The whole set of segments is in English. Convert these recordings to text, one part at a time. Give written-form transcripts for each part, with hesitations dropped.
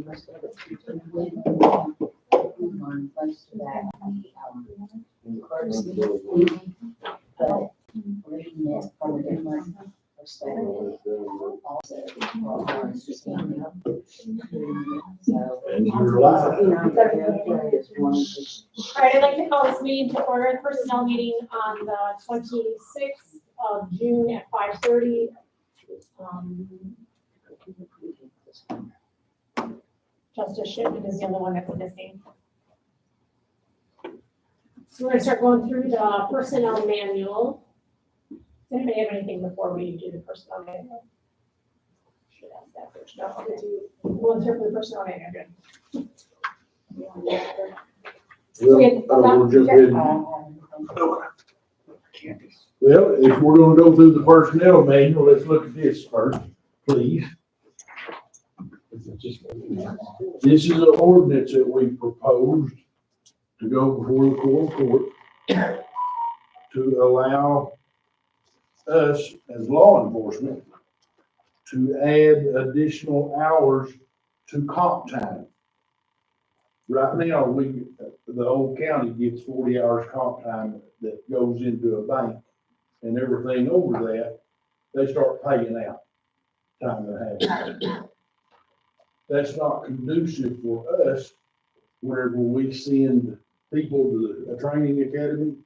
most of it. On most of that, clerk's meeting, but reading it from a different perspective also. So. And you're live. All right, I'd like to call this meeting to order, personnel meeting on the 26th of June at 5:30. Justice Shipman is the only one that's missing. So we're gonna start going through the personnel manual. Does anybody have anything before we do the personnel manual? Should ask that first. No, okay. We'll start with the personnel manual, good. We're just in. Well, if we're gonna go through the personnel manual, let's look at this first, please. This is an ordinance that we proposed to go before the court to allow us as law enforcement to add additional hours to comp time. Right now, the whole county gets 40 hours comp time that goes into a bank, and everything over that, they start paying out time and a half. That's not conducive for us whenever we send people to a training academy,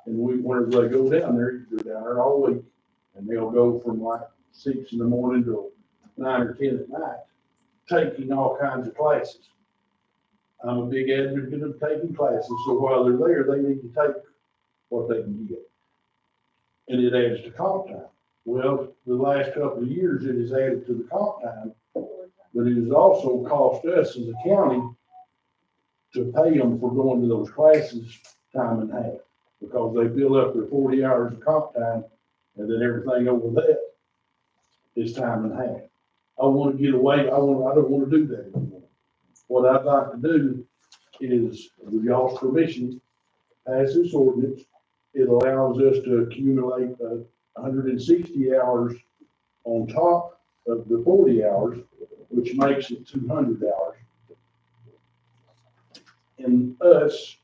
and whenever they go down there, they're down there all week, and they'll go from like 6 in the morning till 9 or 10 at night, taking all kinds of classes. I'm a big advocate of taking classes, so while they're there, they need to take what they can get. And it adds to comp time. Well, the last couple of years, it has added to the comp time, but it has also cost us as a county to pay them for going to those classes time and a half, because they fill up their 40 hours of comp time, and then everything over that is time and a half. I want to get away, I don't want to do that anymore. What I'd like to do is, with y'all's permission, pass this ordinance. It allows us to accumulate 160 hours on top of the 40 hours, which makes it 200 hours. And us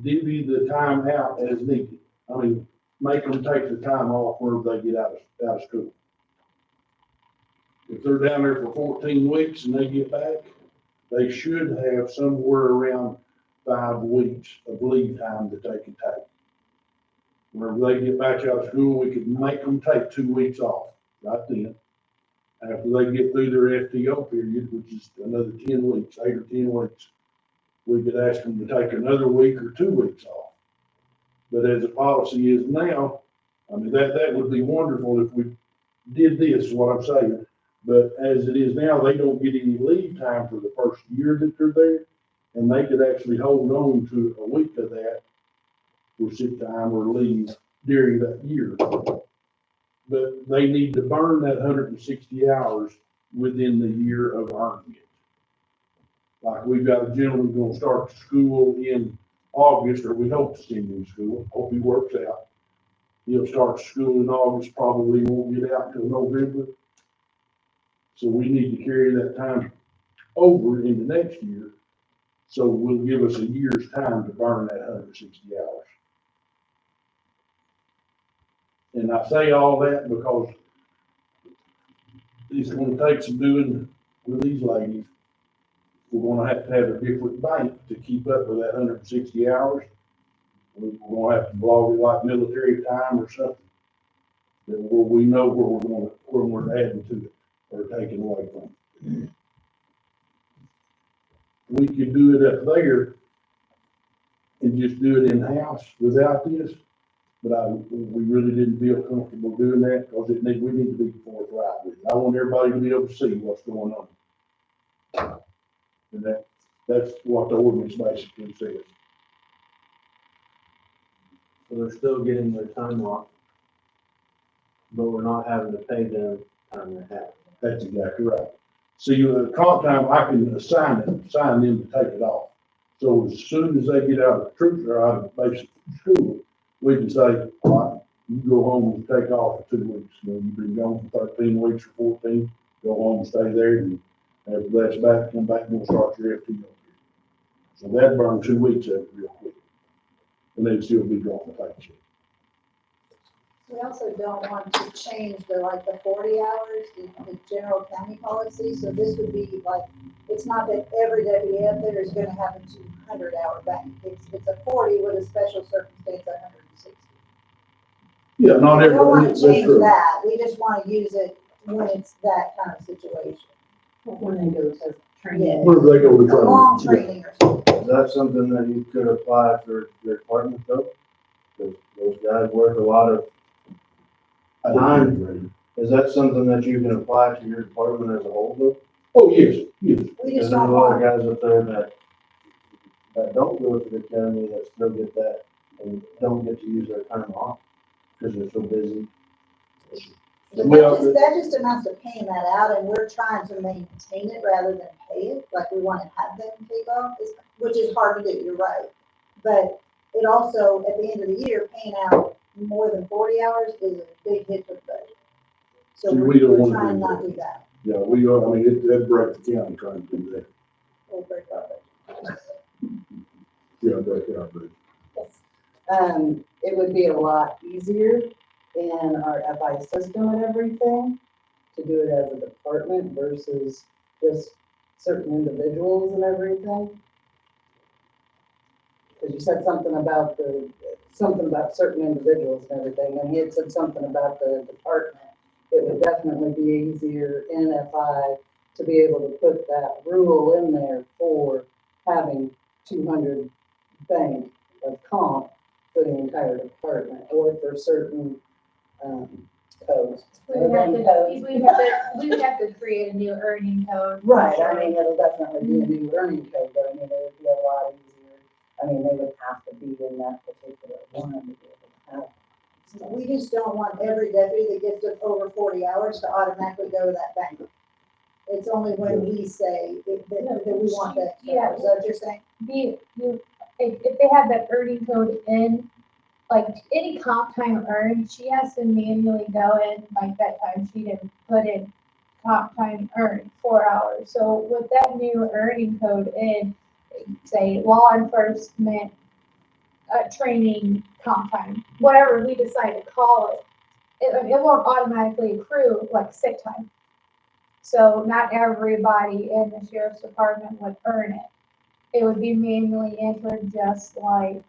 divvy the time out as needed. I mean, make them take the time off whenever they get out of school. If they're down there for 14 weeks and they get back, they should have somewhere around 5 weeks of leave time that they can take. Whenever they get back out of school, we could make them take 2 weeks off right then. After they get through their FTO period, which is another 10 weeks, 8 or 10 weeks, we could ask them to take another week or 2 weeks off. But as the policy is now, I mean, that would be wonderful if we did this, is what I'm saying. But as it is now, they don't get any leave time for the first year that they're there, and they could actually hold on to a week of that for sick time or leave during that year. But they need to burn that 160 hours within the year of earning it. Like, we've got a gentleman gonna start school in August, or we hope to send him to school, hope he works out. He'll start school in August, probably won't get out until November. So we need to carry that time over into next year. So will give us a year's time to burn that 160 hours. And I say all that because it's gonna take some doing with these ladies. We're gonna have a different bank to keep up with that 160 hours. We're gonna have to blog it like military time or something, that we know where we're adding to it or taking away from it. We could do it up there and just do it in-house without this, but we really didn't feel comfortable doing that because we need to be forthright with it. I want everybody to be able to see what's going on. And that's what the ordinance basically says. So they're still getting their time off, but we're not having to pay them time and a half. That's exactly right. See, the comp time, I can assign them to take it off. So as soon as they get out of troops or out of basic school, we can say, all right, you go home and take off for 2 weeks. You know, you've been gone for 13 weeks or 14, go home and stay there. And After that's back, come back, and we'll start your FTO. So that burn 2 weeks of it real quick. And they'd still be drawing the paycheck. We also don't want to change the 40 hours, the general county policy, so this would be like, it's not that every deputy out there is gonna have a 200-hour bank. It's a 40 with a special circumstance, 160. Yeah, not We don't everybody, wanna that's change true. that, we just wanna use it when it's that kind of situation. When they go to training. Whenever they go to A long training. training or something. Is that something that you could apply for your department though? Because those guys work a lot of, I don't agree. is that something that you can apply to your department as a whole though? Oh, yes, yes. We Because just there's a don't lot of want, guys up there that don't go to the academy that still get that and don't get to use their time off because they're so busy. that just amounts to paying that out, and we're trying to maintain it rather than pay it, like we wanna have them take off, which is hard to do, you're right. But it also, at the end of the year, paying out more than 40 hours is a big hit to the budget. So See, we don't we're wanna trying do not that. to do that. Yeah, we are, I mean, it breaks the county trying to do that. We'll break our budget. Yeah, break our budget. It would be a lot easier in our FI system and everything to do it as a department versus just certain individuals and everything. Because you said something about certain individuals and everything, and he had said something about the department. It would definitely be easier in FI to be able to put that rule in there for having 200 bank of comp for the entire department or for certain, codes. We would have to, we would have to create a new earning code. Right, I mean, it'll definitely be a new learning code, but I mean, it would be a lot easier. I mean, they would have to be in that particular one to be able to have. We just don't want every deputy that gets to over 40 hours to automatically go to that bank. It's only when we say that we want that. Yeah. Is that what you're saying? If they have that earning code in, like any comp time earned, she has to manually go in, like that time sheet and put in comp time earned 4 hours. So with that new earning code in, say law enforcement, training comp time, whatever we decide to call it, it won't automatically accrue like sick time. So not everybody in the sheriff's department would earn it. It would be manually entered just like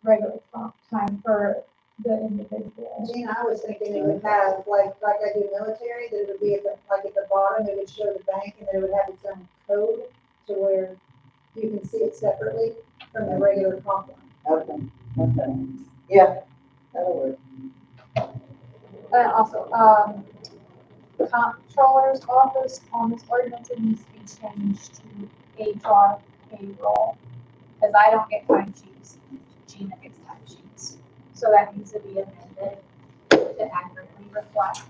regular comp time for the individual. Gina, I was thinking it would have, like I do military, that it would be at the bottom, it would show the bank, and it would have its own code to where you can see it separately from the regular comp line. Okay, yeah, that'll work. Also, comptroller's office on this ordinance, it needs to be changed to HR payroll. Because I don't get time sheets, Gina gets time sheets. So that needs to be amended to accurately reflect.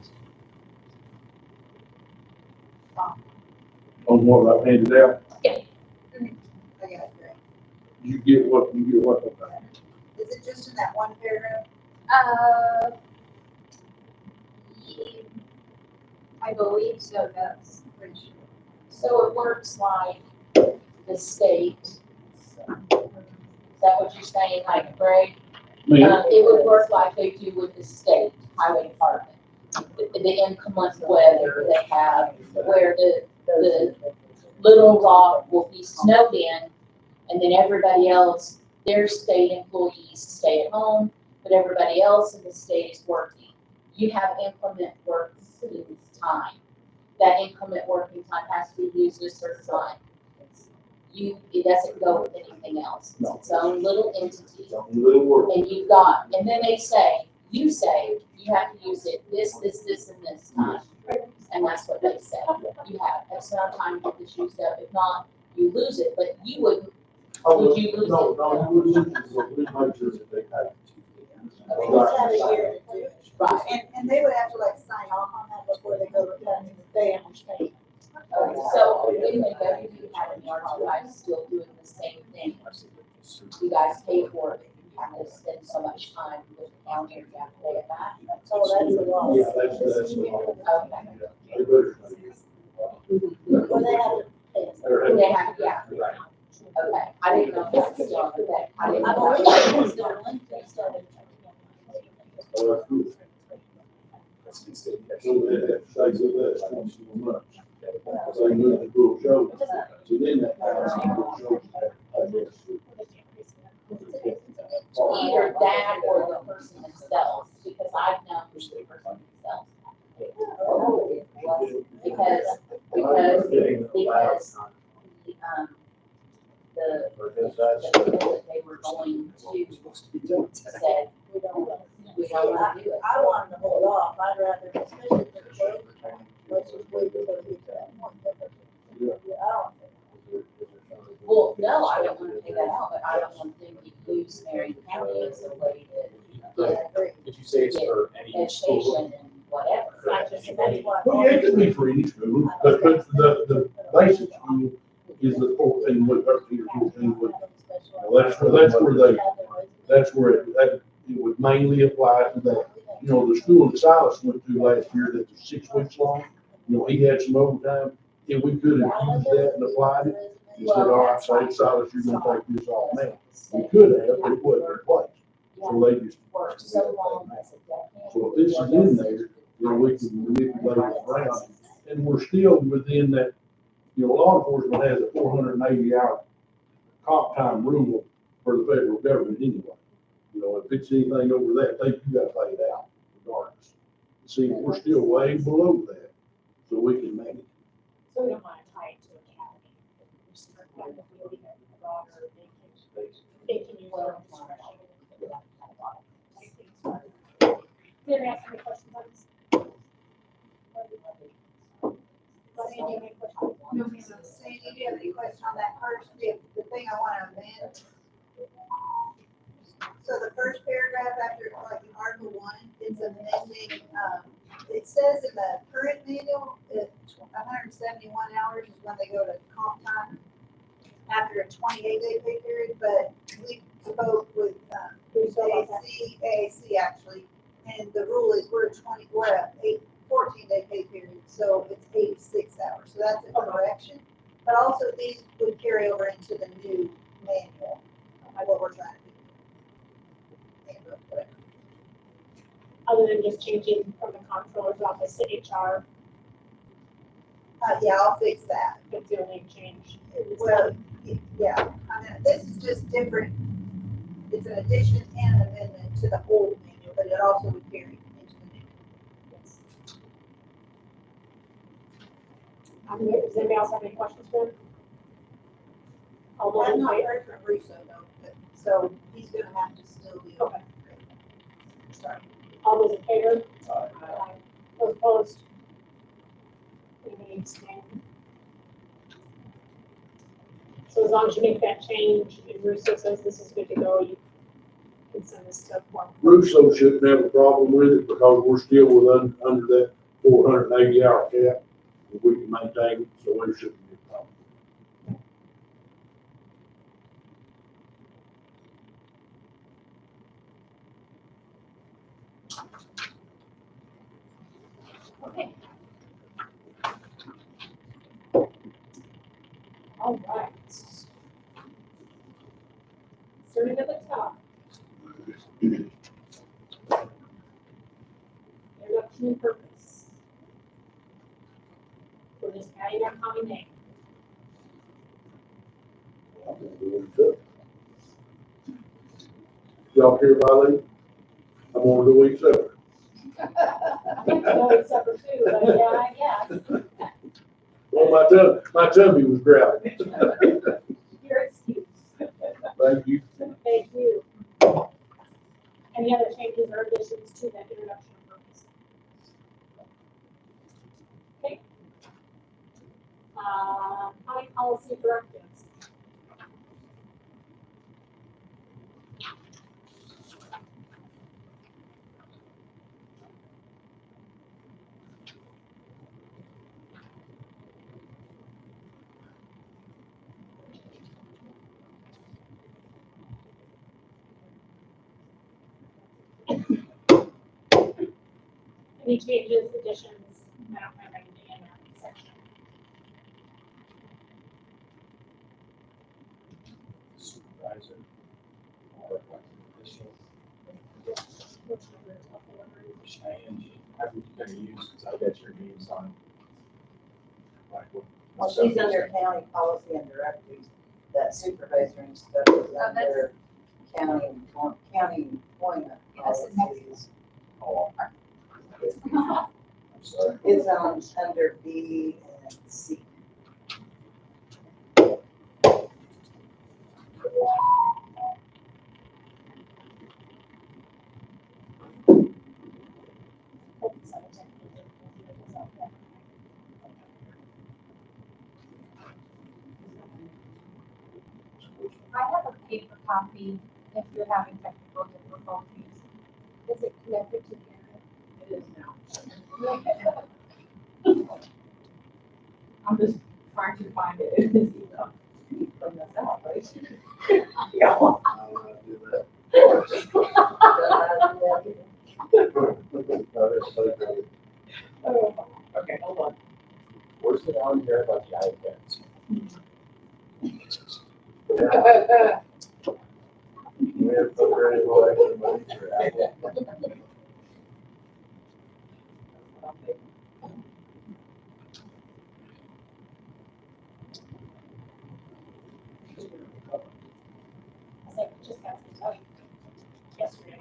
On what I handed out, I got it, great. you get what. Is it just in that one paragraph? I believe so, yes. Pretty sure. So it works like the state. Is that what you're saying, like, Greg? It would work like they do with the state highway department. The inclement weather they have, where the Little Rock will be snowed in, and then everybody else, their state employees stay at home, but everybody else in the state is working. You have inclement work time. That inclement working time has to be used at a certain time. It doesn't go with anything else. It's its own little entity. Little work. And you've got, and then they say, you have to use it this, and this time. And that's what they say. You have X amount of time to get this used up. If not, you lose it, but you wouldn't. Would you lose it? No, you wouldn't, we make sure that they have. They just have a year to do it. Right. And they would have to like sign off on that before they go to them, they understand. So when they go to the academy, are you guys still doing the same thing? You guys pay for it, you have to spend so much time with the county, you have to pay it back. Oh, that's a lot. Yeah, that's a lot. Okay. Or they have to pay us. They have, yeah, Right. okay, I didn't know if that's still on that, I didn't I know. believe it's still linked, they started. So you move the pool show, so then that. Either that or the person themselves, because I've known the person themselves. Because the people that they were going to said, we don't want to do it. I want them to hold off, I'd rather, especially for the day, let's just wait until we get to that point. I don't think. Well, no, I don't want to take that out, but I don't want them to use Marion County as a way to I agree. If you say it's for any school. education and whatever. Not just And that's why. Well, yeah, it could be for any school, but the basic school is the 14 with 13 or 14 with. Well, that's where it would mainly apply to that. You know, the school that Silas went to last year that was 6 weeks long, you know, he had some overtime, and we could have used that and applied it. He said, all right, say, Silas, you're gonna take this off now. We could have, but it wasn't in place. So they just. Worked so long as a decade. So if this is in there, you know, we can manipulate it around, and we're still within that, you know, law enforcement has a 480-hour comp time rule for the federal government anyway. You know, if it's anything over that, you gotta pay it out regardless. See, we're still way below that, so we can manage. So we don't want to tie it to academy. Just like if we leave it broader, they can use their own discretion. Did I ask any questions on this? Lenny, do you have any questions? No, ma'am. Sandy, do you have any question on that first, the thing I want to amend? So the first paragraph after, like in Article 1, it's amending, it says in the current manual, 171 hours is when they go to comp time after a 28-day pay period, but we spoke with, AAC actually, and the rule is we're a 14-day pay period, so it's 86 hours, so that's a correction. But also these would carry over into the new manual, what we're trying to do. Whatever. Other than just changing from the comptroller's office to HR, Yeah, I'll fix that. that's the only change. Well, yeah, I mean, this is just different. It's an addition and an amendment to the old manual, but it also would carry into the new. Does anybody else have any questions for him? All those I've in not favor? heard from Russo though, so he's gonna have to still be. Okay. Sorry. All those in favor? Aye. Those opposed? Any abstain? So as long as you make that change, and Russo says this is good to go, you can send this to form. Russo shouldn't have a problem with it because we're still under that 480-hour cap. If we can maintain it, so there shouldn't be a problem. Okay. All right. Starting at the top. Introduction and purpose. We're just adding our common name. Y'all care about it? I'm on the week seven. No, it's separate too, but yeah, I guess. Well, my tummy was growling. Your excuse. Thank you. Thank you. Any other changes or additions to that introduction and purpose? Okay. County policy directives. Any changes, additions? I don't have anything in that section. supervisor. Or like official, change, how are you gonna use, because I bet your name's on. Like, what- Well, she's under county policy and directives, that supervisor and stuff is under county employment That's the next policies. Oh, I'm sorry. It's on under B and C. I have a paper copy if you're having technical difficulties. Is it connected to the It is now. internet? I'm just trying to find it. It is, you know, from the south, right? Yeah. I don't wanna do that. No, it's so great. Okay, hold on. Where's it on here about the iPads? Yeah, we have put very low extra money for Apple. I was like, just got to tell you yesterday.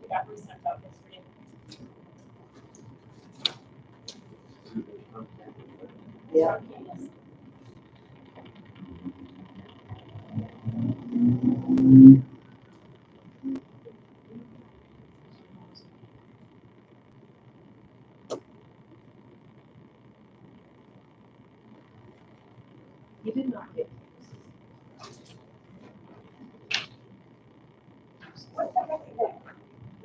We got resent out yesterday. Yeah. Yes. You did not get. What the heck is that?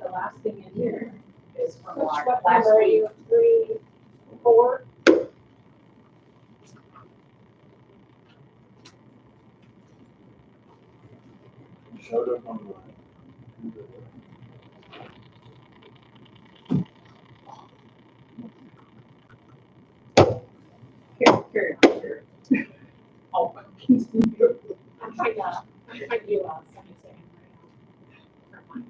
The last thing in here is from Which like what last number are week. you? 3, 4? Showed up online. Carry on, carry on. Oh, continue. I'm trying to do something. Never mind.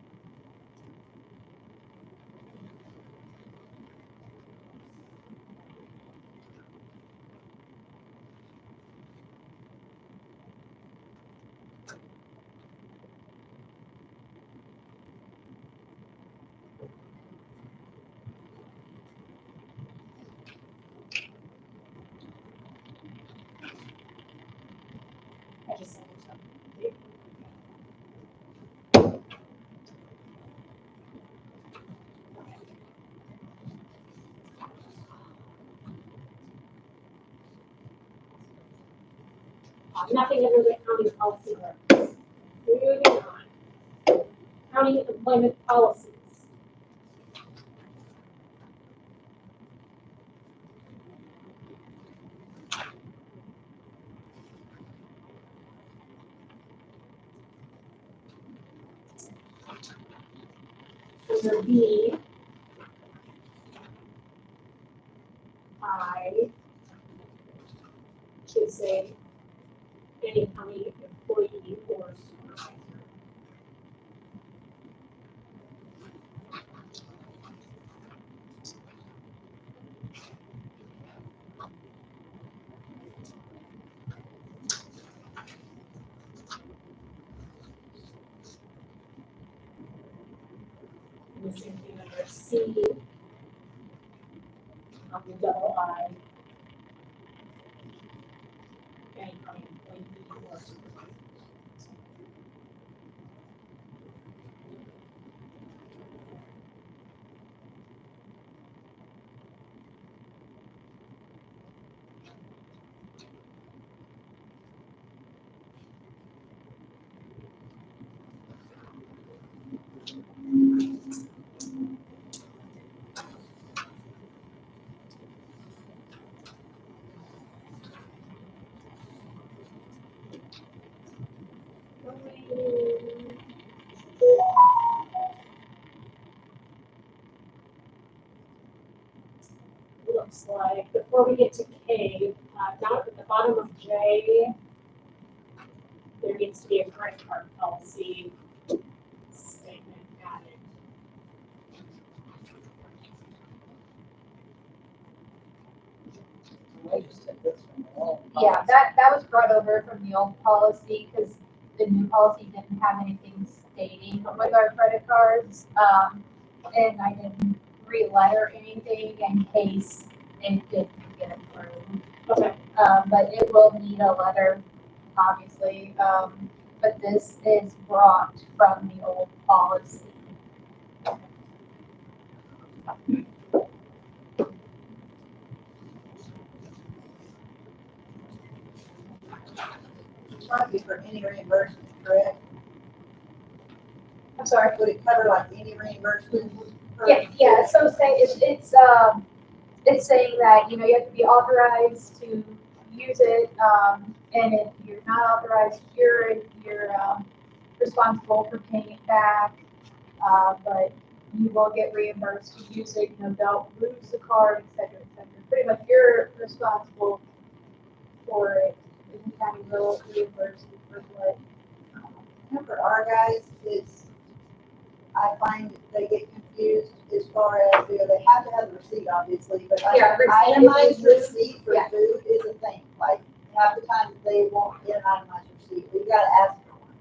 I just sent it to you. Nothing under the county policy reference. Moving on. County employment policies. Under B, I should say any county employee or supervisor. And the same thing under C, on the double I. Any county employee or supervisor. Looks like, before we get to K, down at the bottom of J, there needs to be a credit card policy statement added. We just took this from the old Yeah, that was brought over from the old policy, because the new policy didn't have anything stating with our credit cards. And I didn't re-letter anything in case it didn't get approved. Okay. But it will need a letter, obviously, but this is brought from the old policy. Might be for any reimbursement, correct? I'm sorry. Would it cover like any reimbursement? Yeah, so say it's saying that, you have to be authorized to use it, and if you're not authorized, you're responsible for paying it back. But you will get reimbursed to use it, don't lose the card, et cetera, et cetera. Pretty much you're responsible for it, and the county will reimburse you for what. And for our guys, I find they get confused as far as, they have to have the receipt, obviously, but Yeah, receipt itemized is- receipt for yeah. food is a thing. Like, half the time they won't get an itemized receipt, you gotta ask for one.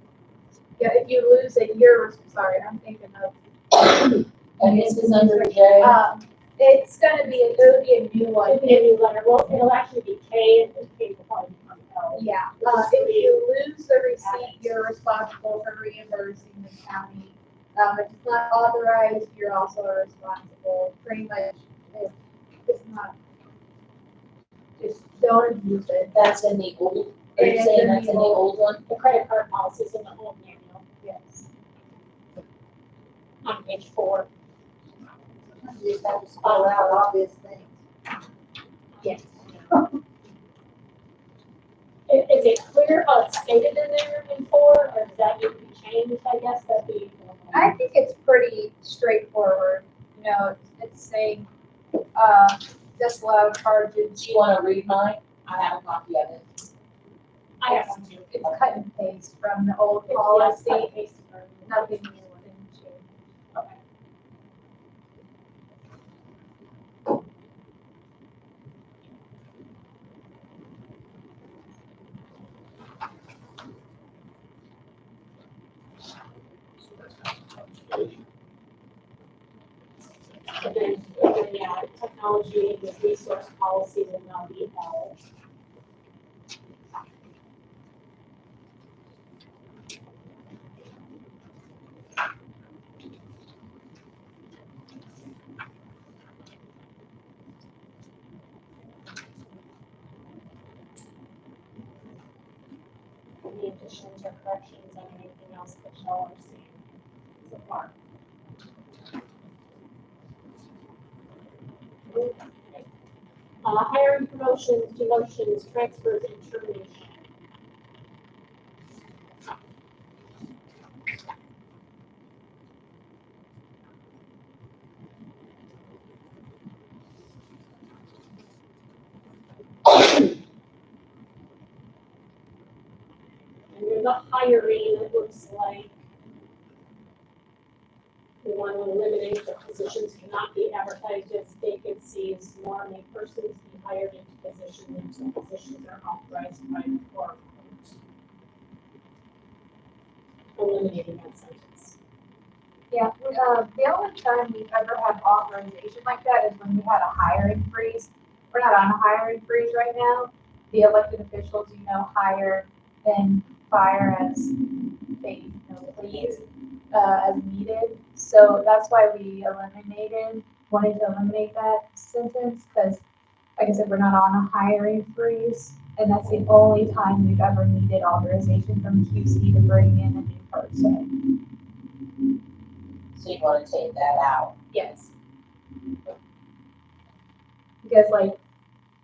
Yeah, if you lose it, sorry, I'm thinking of. And this is under J. It's gonna be, it'll be a new one. It'll be a new letter, well, it'll actually be K, and K will probably become L. Yeah, if you lose the receipt, you're responsible for reimbursing the county. If it's not authorized, you're also responsible, pretty much, if it's not. Just don't abuse it. That's in the old, are It you is saying in the that's in the old- old one? The credit card policy is in the old manual, Yes. on page 4. You just have to spell out obvious things. Yes. Is it clear how it's stated in there in 4, or does that need to be changed, I guess, that'd be. I think it's pretty straightforward, it's saying, disallowed charges. Do you wanna read mine? I have a copy of it. I have one too. It's cut and paste from the old It's policy, cut and pasted from- nothing new and changed. Okay. And then, technology and the resource policy will now be L. Any additions or corrections on anything else that y'all are seeing so far? Hiring, promotions, demotions, transfers, and termination. Under the hiring, it looks like we want to eliminate the positions cannot be advertised as vacancies, nor may persons be hired into positions until positions are authorized by the court. Eliminating that sentence. Yeah, the only time we've ever had authorization like that is when we had a hiring freeze. We're not on a hiring freeze right now. The elected officials, hire and fire as they, please, as needed. So that's why we wanted to eliminate that sentence, because like I said, we're not on a hiring freeze. And that's the only time we've ever needed authorization from QC to bring in a new person. So you wanna take that out? Yes. Because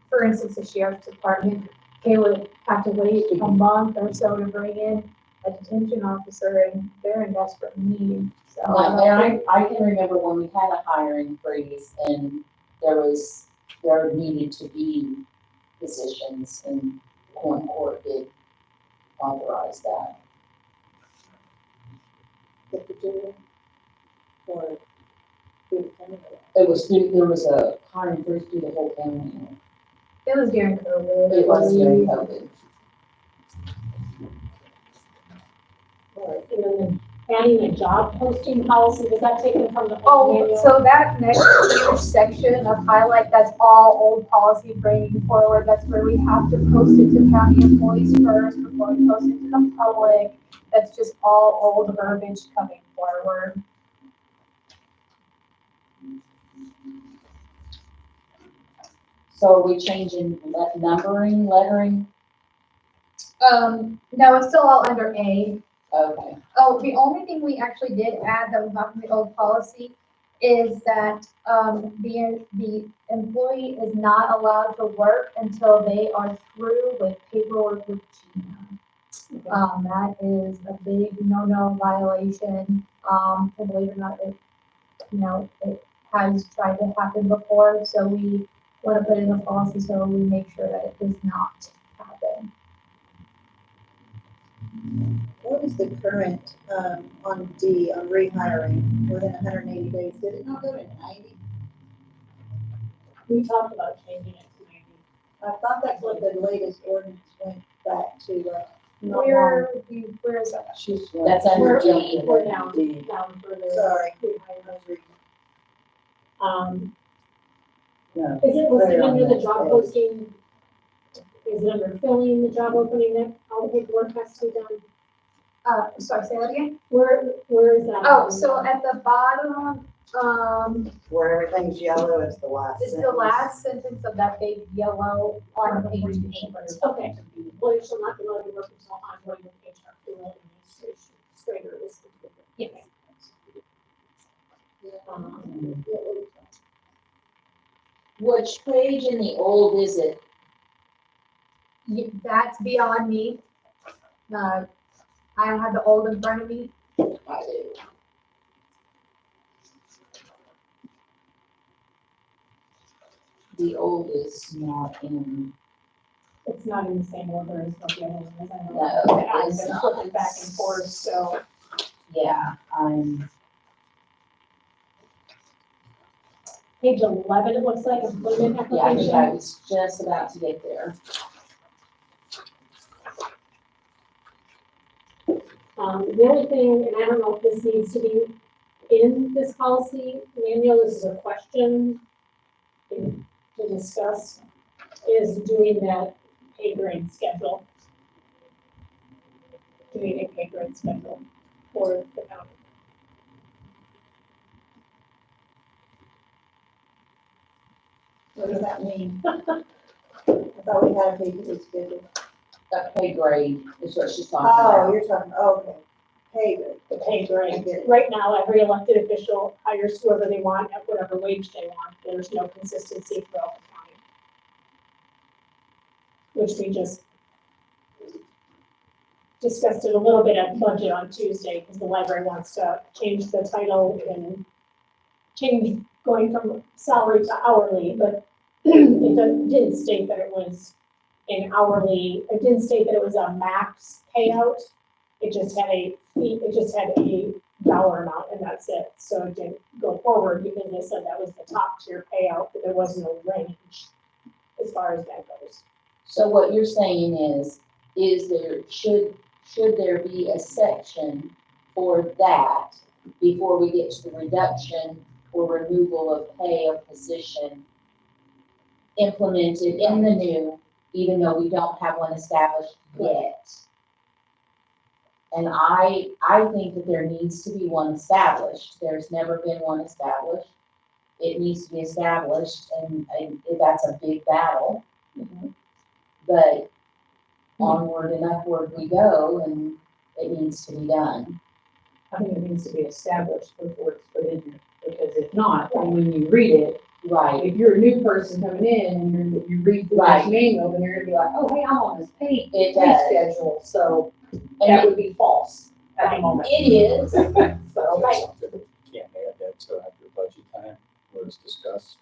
for instance, the sheriff's department, they would have to wait a month or so to bring in a detention officer, and they're in desperate need, so. And I can remember when we had a hiring freeze and there needed to be positions and court did authorize that. Get the jury or do the county. It was through, there was a hiring freeze through the whole county. It was during COVID. It was during COVID. Right, and then adding a job posting policy, was that taken from the old Oh, manual? so that next huge section of highlight, that's all old policy bringing forward. That's where we have to post it to county employees first before we post it to the public. That's just all old verbiage coming forward. So are we changing numbering, lettering? No, it's still all under A. Okay, Oh, the only thing we actually did add that was not from the old policy is that, the employee is not allowed to work until they are through with paperwork with Gina. That is a big no-no violation. And believe it or not, it, it has tried to happen before, so we want to put in a policy so we make sure that it does not happen. What is the current, on D, on rehiring within 180 days? Did it not go to 90? We talked about changing it to 90. I thought that's what the latest ordinance went back to, not long. Where is that? that's under D. We're down further. Sorry. Yeah. Is it listed Right on under the that job page. posting? Is it under filling the job opening that all the paperwork has to be done? Sorry, say that again? Where is that? Oh, so at the bottom, Where everything's yellow is the last is the sentence. last sentence of that big yellow on page eight. Okay, well, you shall not be allowed to work until ongoing with HR, payroll administration, straighter is. Yes. Which page in the old is it? That's beyond me. I don't have the old in front of me. I do. The old is not in, It's not in the same order as what the other one is. I know. No, I've it's been not. flipping back and forth, so. yeah, I'm, Page 11, it looks like, employment yeah, I think I application. was just about to get there. The only thing, and I don't know if this needs to be in this policy manual, this is a question to discuss, is doing that pay grade schedule. Doing a pay grade schedule for the county. What does that mean? I thought we had a pay grade schedule. That pay grade is what she's talking Oh, about. you're talking, okay, pay grade. The pay I grade. get it. Right now, every elected official hires whoever they want at whatever wage they want. There's no consistency throughout the county. Which we just discussed it a little bit at budget on Tuesday, because the library wants to change the title and change going from salary to hourly, but didn't state that it was an hourly, it didn't state that it was a max payout. It just had a fee, it just had a dollar amount and that's it. So it didn't go forward because they said that was the top tier payout, but there was no range as far as that goes. So what you're saying is there, should there be a section for that before we get to the reduction or removal of pay of position implemented in the new, even though we don't have one established yet? And I think that there needs to be one established. There's never been one established. It needs to be established and that's a big battle. But onward and upward we go and it needs to be done. I think it needs to be established before it's put in here, because if not, then when you read it, Right, if you're a new person coming in and you read through Right. this manual, then you're gonna be like, oh, hey, I'm on this pay it does. schedule, so that And would be false at the moment. it is, So, right, Can't add that till after budget time, where it's discussed.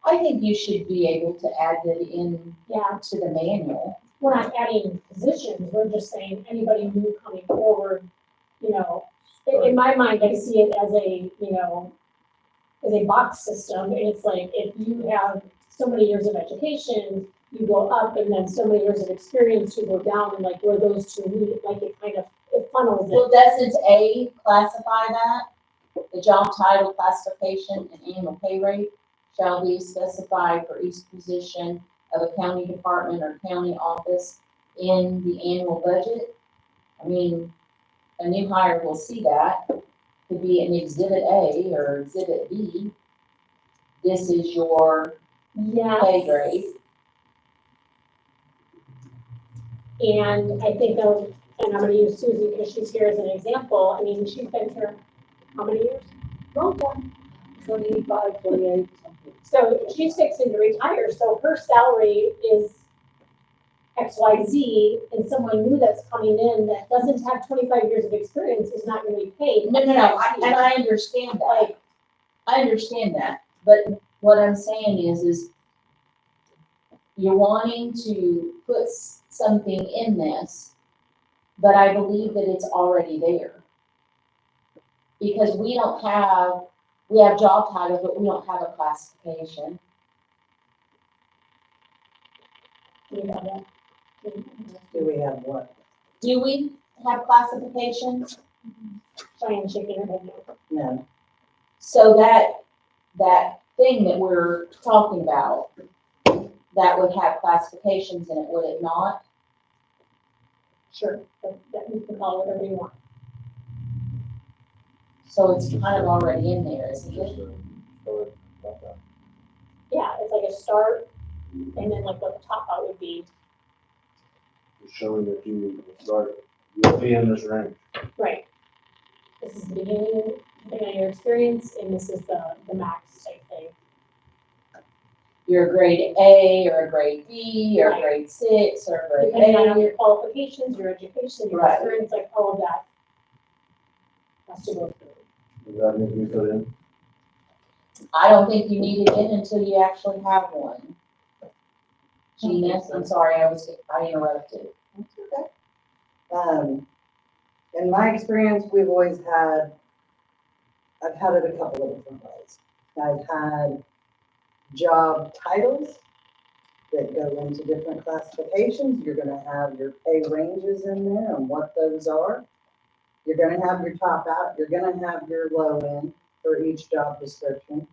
I think you should be able to add that in Yeah, to the manual. we're not adding positions, we're just saying anybody new coming forward, you know. In my mind, I see it as a, you know, as a box system, and it's like, if you have so many years of education, you go up, and then so many years of experience, you go down, and like where those two meet, like it kind of, it funnels Well, it. doesn't A classify that? The job title, classification, and annual pay rate shall be specified for each position of a county department or county office in the annual budget. I mean, a new hire will see that, could be an exhibit A or exhibit B. This is your Yes. pay grade. And I think of, and I'm gonna use Susie because she's here as an example, I mean, she's been here how many years? Long time. 25, 28, something. So she's fixing to retire, so her salary is XYZ, and someone new that's coming in that doesn't have 25 years of experience is not gonna be paid. No, and I understand that. Like, I understand that, but what I'm saying is you're wanting to put something in this, but I believe that it's already there. Because we have job titles, but we don't have a classification. you know, that. Do we have what? Do we have classifications? Diane shaking her head no. No. So that thing that we're talking about, that would have classifications in it, would it not? Sure, but that you can call it whatever you want. So it's kind of already in there, isn't it? Yeah, it's like a start, and then like what the top out would be, Showing that you start, you'll be in this range. right. This is the beginning of your experience, and this is the max type thing. You're a grade A, or a grade B, or a Right. grade 6, or a grade Depending on A. your qualifications, your education, your Right. experience, like all of that has to go through. Does that need to be put in? I don't think you need it in until you actually have one. Gina, I'm sorry, I interrupted. That's okay. In my experience, we've always had, I've had it a couple of different ways. I've had job titles that go into different classifications. You're gonna have your pay ranges in there and what those are. You're gonna have your top out, you're gonna have your low end for each job description.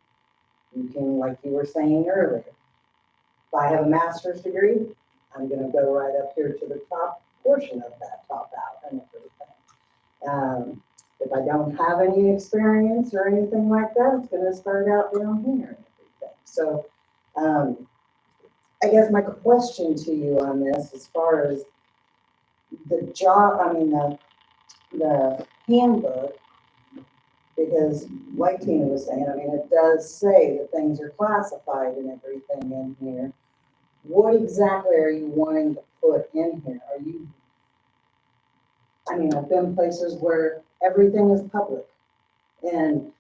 You can, like you were saying earlier, if I have a master's degree, I'm gonna go right up here to the top portion of that top out and everything. If I don't have any experience or anything like that, it's gonna start out down here and everything. So, I guess my question to you on this, as far as the job, the handbook, because like Tina was saying, it does say that things are classified and everything in here. What exactly are you wanting to put in here? I've been places where everything is public. And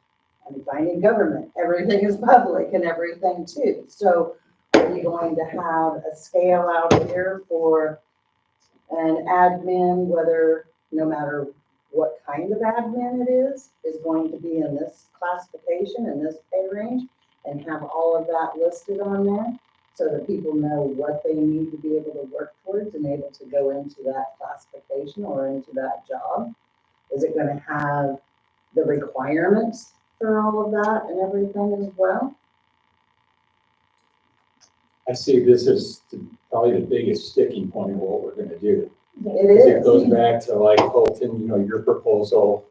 I'm finding government, everything is public and everything too. So are you going to have a scale out here for an admin, whether, no matter what kind of admin it is going to be in this classification and this pay range, and have all of that listed on there so that people know what they need to be able to work towards and able to go into that classification or into that job? Is it going to have the requirements for all of that and everything as well? I see this as probably the biggest sticking point of what we're gonna do. It It goes is. back to like Colton, your proposal,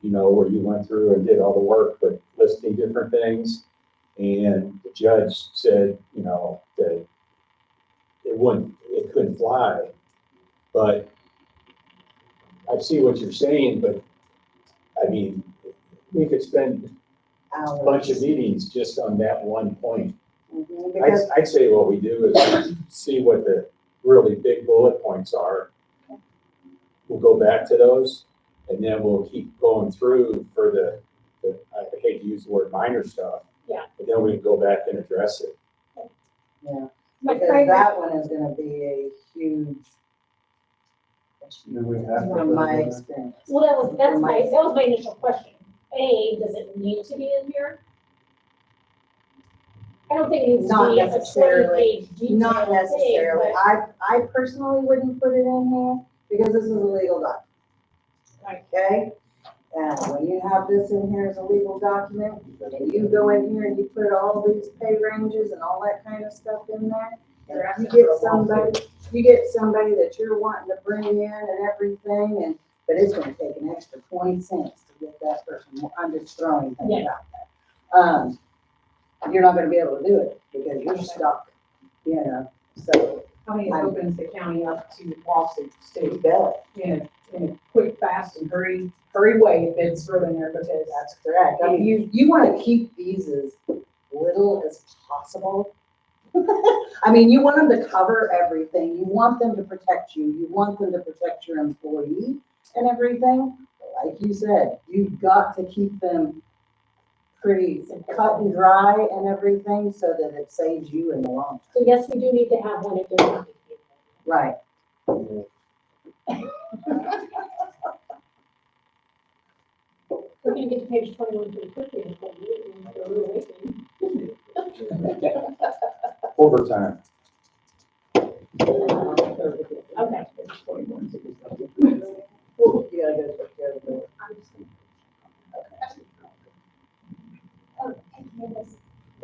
where you went through and did all the work, but listing different things. And the judge said, that it couldn't fly. But I see what you're saying, but we could spend a bunch of meetings just on that one point. Mhm, because I'd say what we do is see what the really big bullet points are. We'll go back to those, and then we'll keep going through for the I hate to use the word minor stuff. Yeah. But then we can go back and address it. Yeah, My Because primary, that one is gonna be a huge issue Do we have to put from it my in there? experience. well, that was my initial question. A, does it need to be in here? I don't think it needs to Not be a necessarily. 20-page detailed Not thing, necessarily. but I personally wouldn't put it in here because this is a legal document. Right. Okay? And when you have this in here as a legal document, and you go in here and you put all these pay ranges and all that kind of stuff in there, and you get somebody that you're wanting to bring in and everything, and, but it's gonna take an extra 20 cents to get that person. I'm just throwing things Yeah. out there. You're not gonna be able to do it because you're stuck, you know, so How many opens the county up to lawsuits you too, bet. in a quick, fast and hurry way if it's thrown in there, because That's correct. I mean, you wanna keep these as little as possible. I mean, you want them to cover everything. You want them to protect you. You want them to protect your employee and everything. Like you said, you've got to keep them pretty cut and dry and everything so that it saves you in the long term. so yes, we do need to have one. It does not need to be. Right. We're gonna get to page 21 pretty quickly before we're waiting. Overtime. Okay. You gotta go take care of the.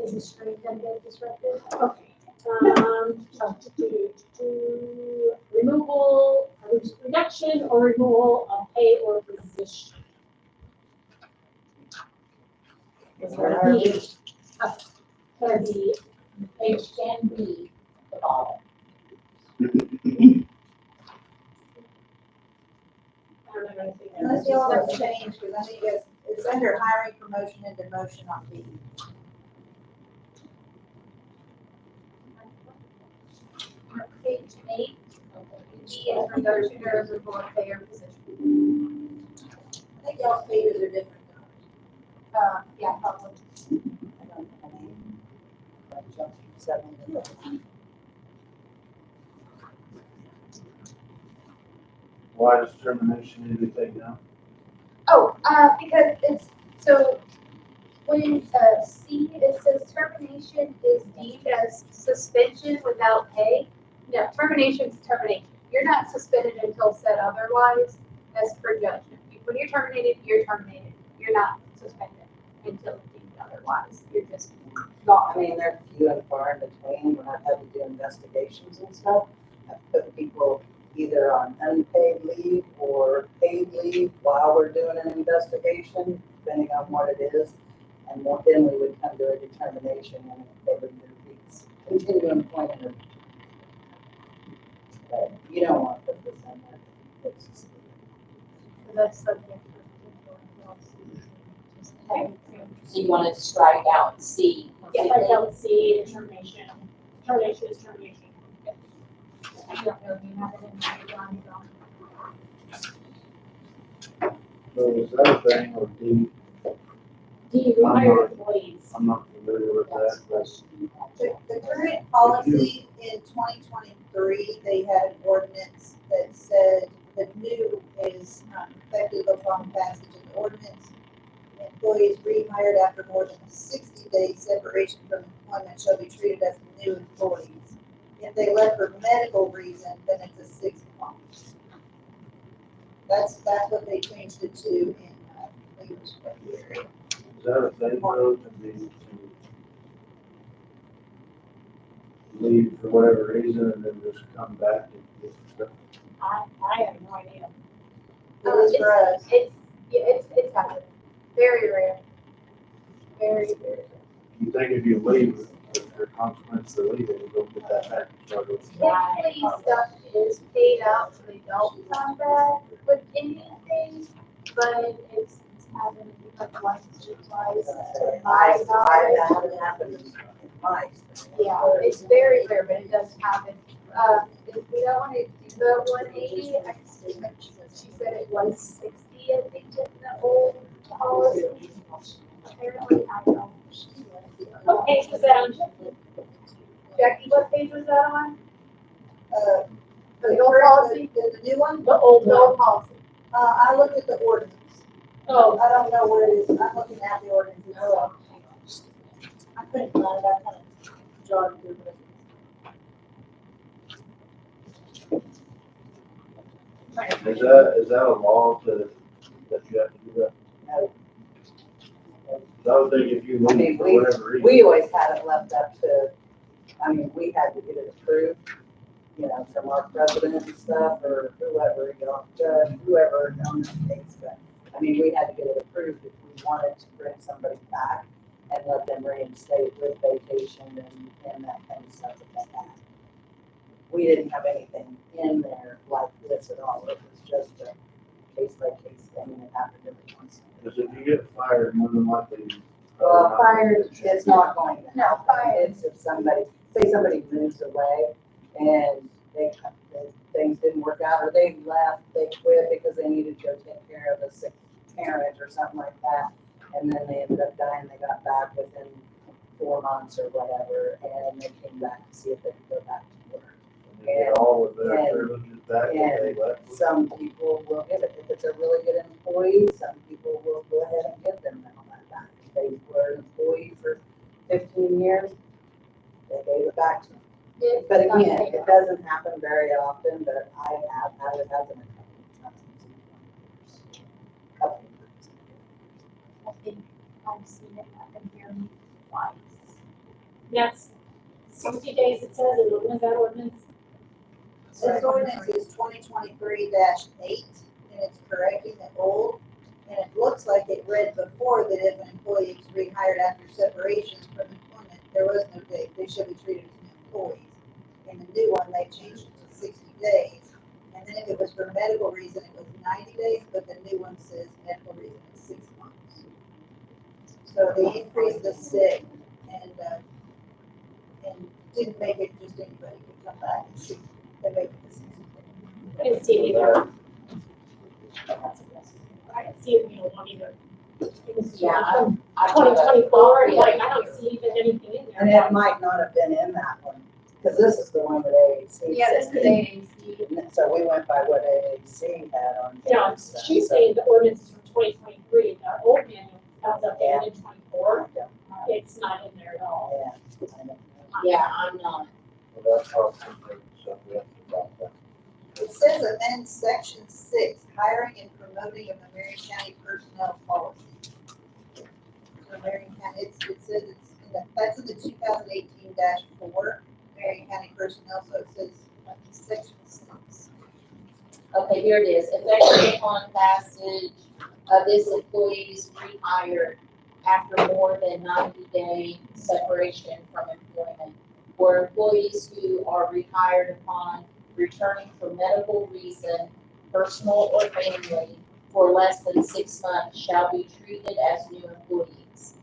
Is the street gonna get disrupted? Okay. Removal, reduction or removal of pay or position. Is there a need? Could be, It can be the bottom. I don't know anything. Unless y'all have changed, because I think it's under hiring, promotion, and demotion on B. Page 8, D is reduction or removal of pay or position. I think y'all's pages are different. Yeah, probably. Why does termination need to be taken out? Oh, because it's, so when, C, it says termination is deemed as suspension without pay. No, termination is termination. You're not suspended until said otherwise, as per judgment. When you're terminated, you're terminated. You're not suspended until deemed otherwise. You're just gone. I mean, they're few and far in between when I've had to do investigations and stuff. I've put people either on unpaid leave or paid leave while we're doing an investigation, depending on what it is. And then we would come to a determination and they would continue employment. But you don't want to put this in there. It's- That's subject Okay. So you want to strike out C. Yeah, I don't see determination. Termination is termination. I don't know if you have it in there, John, you don't. So is that a thing or D? D, rehire employees. I'm not familiar with that, but The current policy in 2023, they had an ordinance that said the new is effective upon passage of the ordinance. Employees rehired after more than a 60-day separation from employment shall be treated as new employees. If they left for medical reason, then it's a 6 month. That's what they changed it to in, I think it was February. is that a thing though to be, to leave for whatever reason and then just come back and get stuff? I have no idea. It is for us. It's happened. Very rare. Very, very rare. You think if you leave, if there's consequence for leaving, you don't get that back and start over? Typically, stuff is paid out, so they don't come back with anything, but it's happened because license wise. I've had it happen in my experience. Yeah, it's very rare, but it does happen. If we don't want to do the 180, she said it was 60, I think, in the old policy. Apparently, I don't. What page was that on? Jackie, what page was that on? The The old policy? The new one, The old The one. old policy. I looked at the ordinance. Oh, I don't know where it is, I'm looking at the ordinance. I couldn't find it, I kind of jogged through it. Is that a law that you have to do that? No. I would think if you I leave mean, for whatever reason. we always had it left up to, I mean, we had to get it approved, you know, from our president and stuff, or whoever, you know, judge, whoever on that case, but, I mean, we had to get it approved if we wanted to bring somebody back and let them reinstate with vacation and that kind of stuff that they had. We didn't have anything in there like this at all, it was just a case by case thing, and it happened every once in a while. Because if you get fired, more than likely. Well, fired is not going to No, happen. fired. It's if somebody, say somebody moves away and things didn't work out, or they left, they quit because they needed to go take care of a sick parent or something like that. And then they ended up dying, they got back within 4 months or whatever, and they came back to see if they could go back to work. And they get all of their And- privileges back that they left. Some people will give it, if it's a really good employee, some people will go ahead and give them all that back. If they were an employee for 15 years, they gave it back to them. But again, it doesn't happen very often, but I have had it happen a couple of times. Couple of I think I've seen it happen here twice. that's 60 days, it says, and what was that ordinance? This ordinance is 2023-8, and it's correcting the old, and it looks like it read before that if an employee is rehired after separation from employment, there was no date, they should be treated as new employees. In the new one, they changed it to 60 days, and then if it was for medical reason, it was 90 days, but the new one says medical reason is 6 months. So they increased the sick and didn't make it just anybody could come back and see. They make it the 60 days. I didn't see it either. I didn't see it in the old one either. It was Yeah, from I 2024, and like, I don't see even anything in And there. it might not have been in that one, because this is the one that AAC Yeah, this said. is AAC. And so we went by what AAC had on. Yeah, theirs, so- she's saying the ordinance is from 2023, the old manual was updated in 24. It's not in there at all. Yeah, I don't know. Yeah, I'm not. Well, that's how something, so we have to adopt that. It says amend section 6, hiring and promoting of the Marion County personnel policy. So Marion County, it says it's in the, that's in the 2018-4, Marion County personnel, so it says section 6. Okay, here it is. Effective upon passage of this employee is rehired after more than 90-day separation from employment, or employees who are rehired upon returning for medical reason, personal or family, for less than 6 months shall be treated as new employees.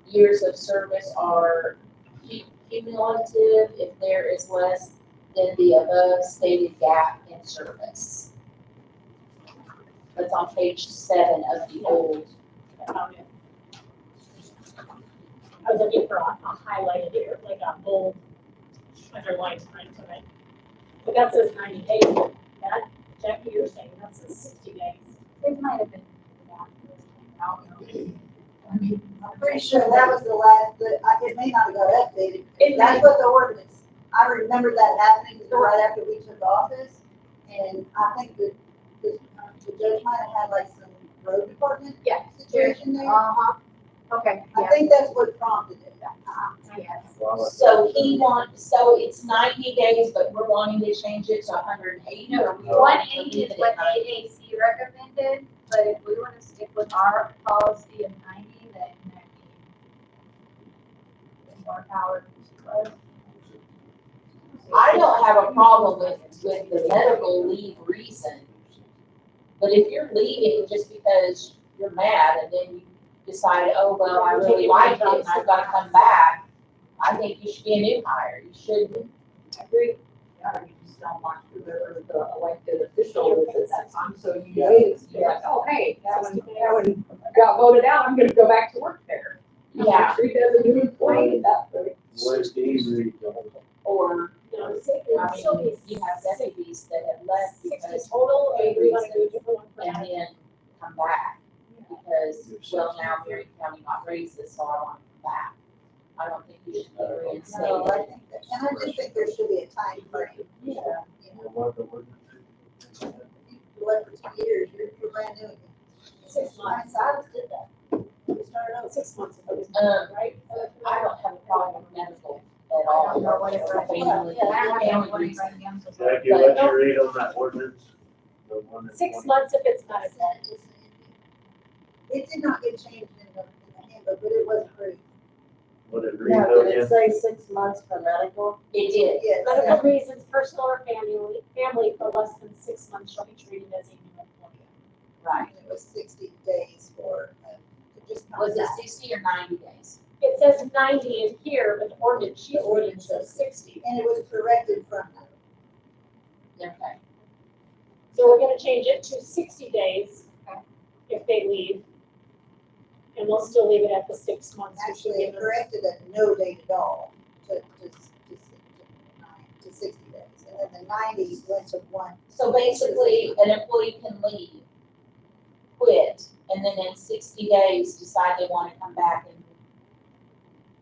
Years of service are cumulative if there is less than the above stated gap in service. That's on page 7 of the old. I was looking for a highlighted here, like a bold underlined print tonight. But that says 90 days, that, Jackie, you're saying that says 60 days. It might have been. I don't know. I'm pretty sure that was the last, it may not have got updated. It That's what the ordinance, I remember that happening right after we took office. And I think that the judge might have had like some road department Yeah. situation there. Uh-huh. Okay, I yeah. think that's what prompted it. Yes. Well, So he wants, so it's 90 days, but we're wanting to change it to 180, or we want to 180 leave is it what at 90? AAC recommended, but if we want to stick with our policy of 90, then that means more power to us. I don't have a problem with the medical leave reason. But if you're leaving just because you're mad and then you decide, oh, well, I really like it and I've got to come back, I think you should be a new hire. You shouldn't. I agree. Yeah, you just don't want whoever the elected official is at that time, so you wait, you're like, oh, hey, that one got voted out, I'm gonna go back to work there. Yeah. Treat as a new employee at that point. What is the read on it? or, No, six, I it'll still mean, be you have six- deputies that have left 60 because, total, or we want to do a different one for and that? then come back. Because, well, now Marion County got raises, so I want to come back. I don't think you should be No, I reinstated. think that, and I do think there should be a time frame. Yeah. You know, you left for 2 years, you're brand new again. 6 months. Cyrus did that. We started out 6 months ago, Right? I don't have a problem with medical at all. I don't know what it's like. Family- Yeah, I don't have family one reasons. right now, so- Jackie, let you read on that ordinance. The one that's 6 months if it's not a It did not get changed in the handbook, but it was approved. What it reads Now, did it again? say 6 months for medical? It did. Yes. medical reasons, personal or family for less than 6 months shall be treated as a new employee. Right. And it was 60 days for, to just come Was it back. 60 or 90 days? It says 90 in here, but the ordinance, she's reading says 60. And it was corrected from that. Okay. So we're gonna change it to 60 days if they leave. And we'll still leave it at the 6 months. which should Actually, it give us- corrected at no date at all to 60 days. And then the 90 went to 1. So basically, an employee can leave, quit, and then in 60 days decide they want to come back and.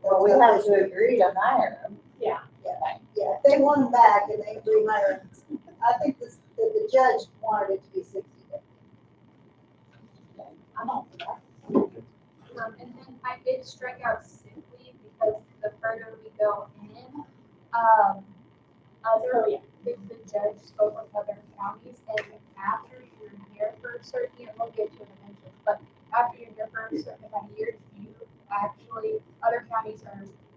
Well, we have to agree to hire them. Yeah, Yeah, if they want them back and they rehire, I think the judge wanted it to be 60 days. I'm all for that. And then I did strike out sick leave because the further we go in, the judge spoke with other counties, and after you're here for a certain year, we'll get to it eventually, but after you're here for a certain amount of years, you actually, other counties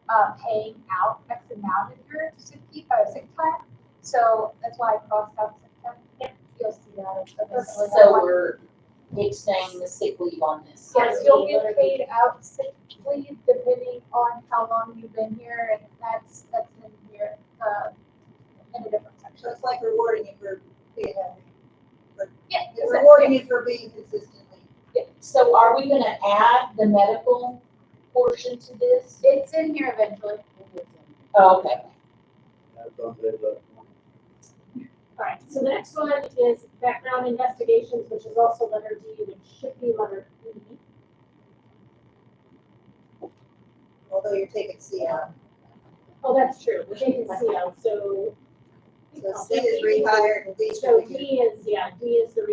are paying out X amount of your sick time. So that's why I crossed out sick time. You'll see that. So we're extending the sick leave on this. Yes, you'll get paid out sick leave depending on how long you've been here, and that's in here, in a different So section. it's like rewarding you for being, Yeah, it's rewarding you for being consistently. So are we gonna add the medical portion to this? It's in here eventually. Oh, okay. That's on the, all right, so the next one is background investigations, which is also letter D, which should be letter E. Although you're taking C out. Oh, that's true, we're taking C out, so. So C is rehired and D So should D be. is, yeah, D is or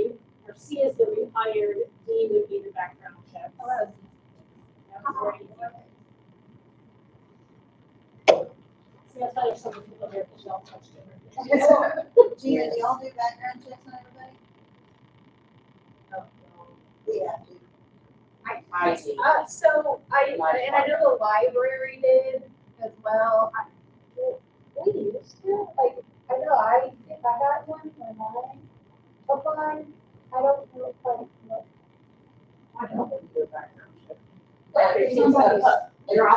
C is the rehired, D would be the background check. That was very easy. See, that's why there's so many people here, because y'all touched it. Gina, do y'all do background checks on everybody? No. We have to. I see. So I know the library did as well. We used to, like, I know if I got one when I applied, I don't know if I. I don't do a background check. I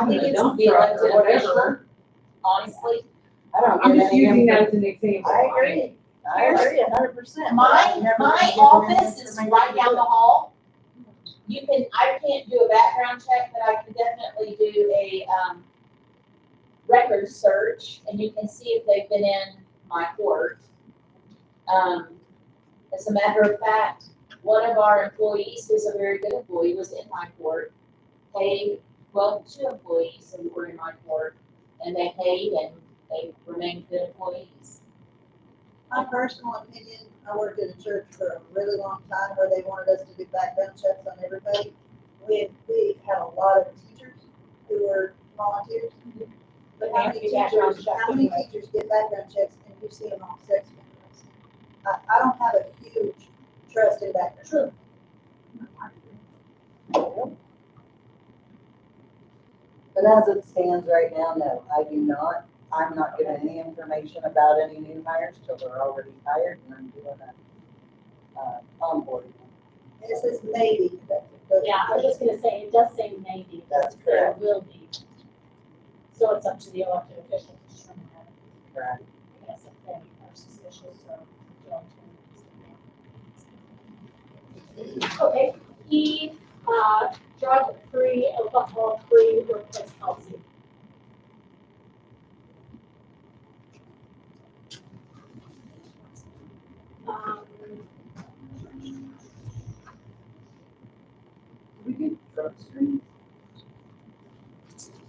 think it's the elected official, honestly. I don't I'm get just any using info. that as an example. I agree 100%. My office is right down the hall. You can, I can't do a background check, but I can definitely do a, record search, and you can see if they've been in my court. As a matter of fact, one of our employees, who's a very good employee, was in my court, paid, well, 2 employees who were in my court, and they paid and they remained good employees. My personal opinion, I worked at a church for a really long time where they wanted us to do background checks on everybody. We had a lot of teachers who were volunteers. But how many teachers get background checks and you see them on sex offenders? I don't have a huge trust in background. But as it stands right now, no, I do not. I'm not giving any information about any new hires till they're already hired, and I'm doing a onboarding. It says maybe. Yeah, I was just gonna say, it does say maybe. That's There correct. will be. So it's up to the elected officials to determine that. Correct. I guess if they are suspicious or don't. Okay, E, drug-free, alcohol-free workplace policy. Grove Street?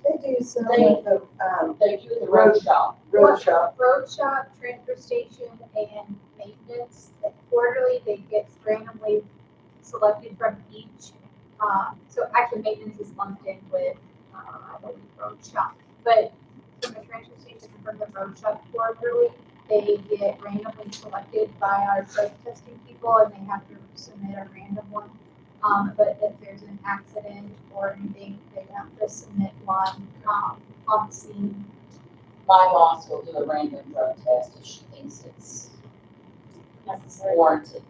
They do some They- of the, They do the road shop. road shop. Road shop, transfer station, and maintenance. Quarterly, they get randomly selected from each. So actually, maintenance is lumped in with, I believe, road shop. But from the transfer station and from the road shop quarterly, they get randomly selected by our drug testing people, and they have to submit a random one. But if there's an accident or anything, they have to submit one, on scene. My boss will do a random drug test if she thinks it's Necessary. warranted.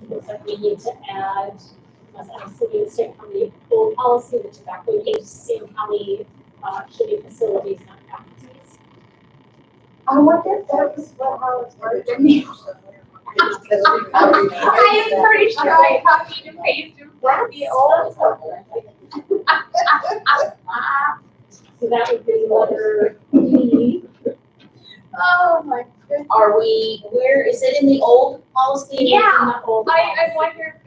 Looks like we need to add, as I'm assuming the state county old policy, the tobacco use in county, shitty facilities, not faculties. I wonder if that was what how it's worked. I am pretty sure I copied and pasted from the old. So that would be letter D. Oh, my goodness. Are we, where, is it in the old policy? Yeah. In the old I policy. wonder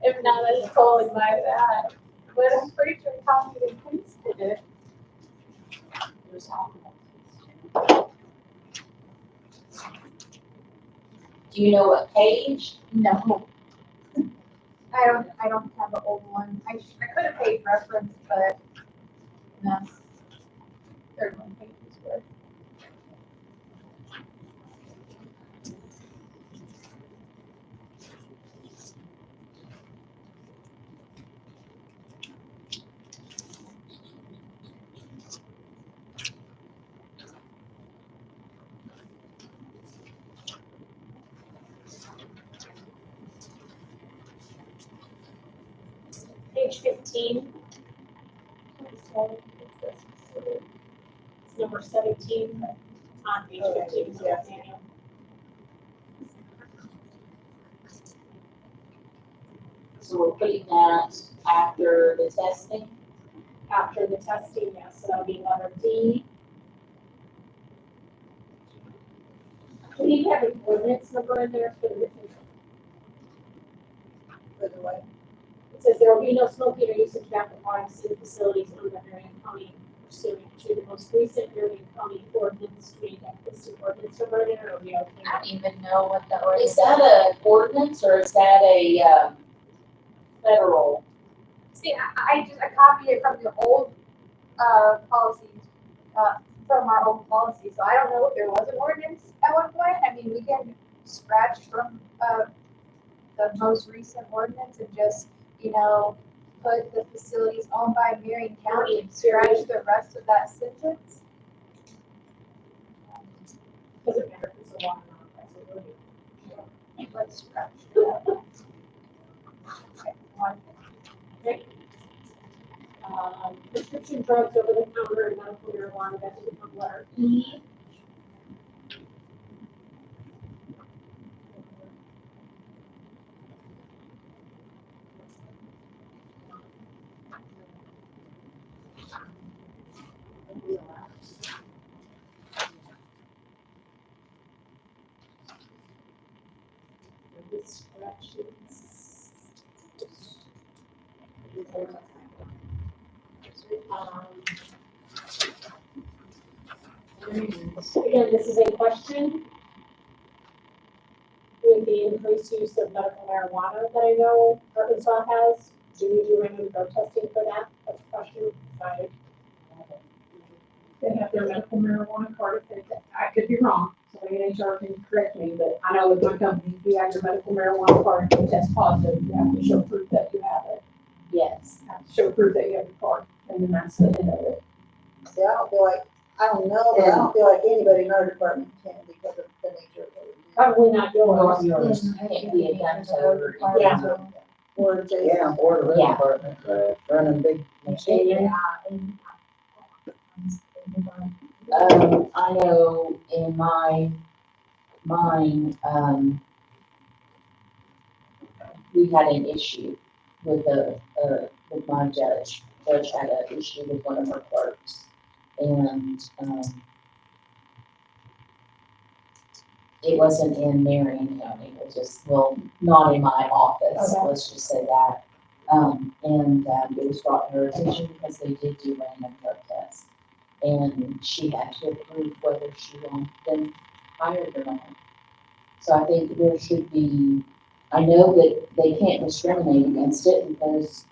if not, it's calling by that, but I'm pretty sure copied and pasted it. There's alcohol. Do you know what page? No. I don't have an old one. I could have paid reference, but no. 31 pages worth. Page 15. It's number 17 on page 15. So that's Daniel. So we're putting that after the testing? After the testing, yes, so that'll be letter D. Do you have an ordinance number in there for the different? For the way. It says there will be no smoking or use of tobacco products in facilities owned by Marion County pursuant to the most recent Marion County ordinance. Do we have this ordinance number in there, or are we okay? I don't even know what the ordinance Is that an ordinance or is that a, federal? See, I copied it from the old, policies, from our old policy, so I don't know if there was an ordinance at one point. I mean, we can scratch from, the most recent ordinance and just, put the facilities owned by Marion County and scratch the rest of that sentence. Doesn't matter if it's a one or not. Let's scratch that. Okay, one. Prescription drugs over the counter and medical marijuana, that should become letter E. Again, this is a question. With the increased use of medical marijuana that I know Arkansas has, do we do any drug testing for that? That's a question. They have their medical marijuana card. I could be wrong, so the HR can correct me, but I know with my company, if you have your medical marijuana card and you test positive, you have to show proof that you have it. Yes. You have to show proof that you have your card, and then that's the end of it. See, I don't feel like, I don't know, but I don't feel like anybody in our department can because of the nature of what we do. Probably not yours. Can't be a gun toter. Yeah. Or Jason. Yeah, Board of Ed Yeah. Department, running big machine. I know in my mind, we had an issue with with my judge. Judge had an issue with one of her clerks. And, it wasn't in Marion County, it was just, well, not in my office, Okay. let's just say that. It was brought to her attention because they did do random drug tests. And she had to approve whether she wanted them hired or not. So I think there should be, I know that they can't discriminate against it because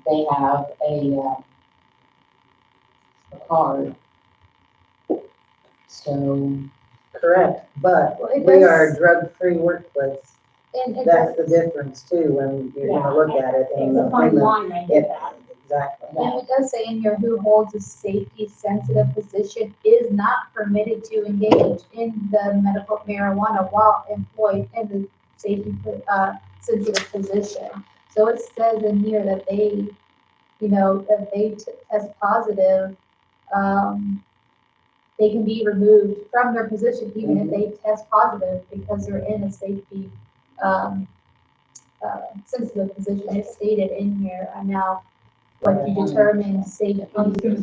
they have a card. So, Correct, but Well, it we are a does- drug-free workplace. And it That's does, the difference too, when you're Yeah. gonna look at it in It's the. a fine in the- line, I get it- that. Exactly. and it does say in here, who holds a safety sensitive position is not permitted to engage in the medical marijuana while employed in the safety, sensitive position. So it says in here that they, if they test positive, they can be removed from their position even if they test positive because they're in a safety, sensitive position. It's stated in here, and now what you determine safety. I was gonna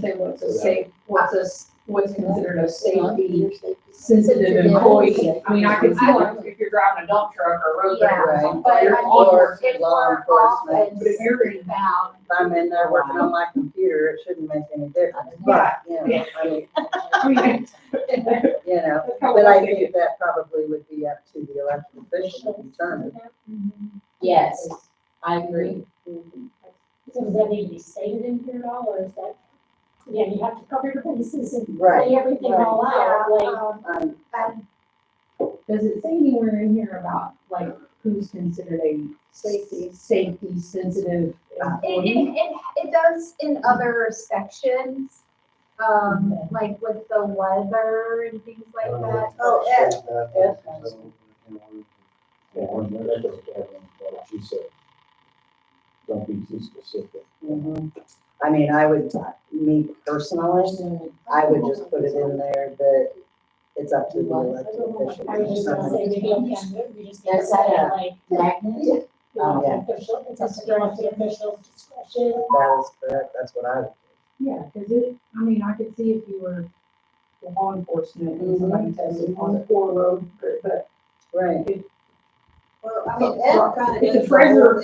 say, what's considered a safety sensitive employee. I mean, I could see like if you're driving a dump truck or a road grader or Right. something, But you're I on mean, board. if law we're enforcement. office But if you're in bound, If I'm in there working on my computer, it shouldn't make any difference, but, I mean, I mean, you know, that's kind of but what I I'm thinking. think that probably would be up to the elected official to determine. yes, I agree. So does that need to be stated in here at all, or is that, yeah, you have to cover your bases and Right, lay everything all out, like, Does it say anywhere in here about like who's considered a safety sensitive employee? it does in other sections, like with the weather and things like that. Oh, She said, don't be too specific. Mhm. I mean, I would, me personally, I would just put it in there that it's up to the elected official. I was just gonna say, maybe you can, you just need to Yes, say, yeah. like, Magnet? the elected official, it's up to the elected official's discretion. That is correct, that's what I would. Yeah, cause I mean, I could see if you were law enforcement and somebody tested on the core road, but Right. well, I mean, F kind of. if the treasurer,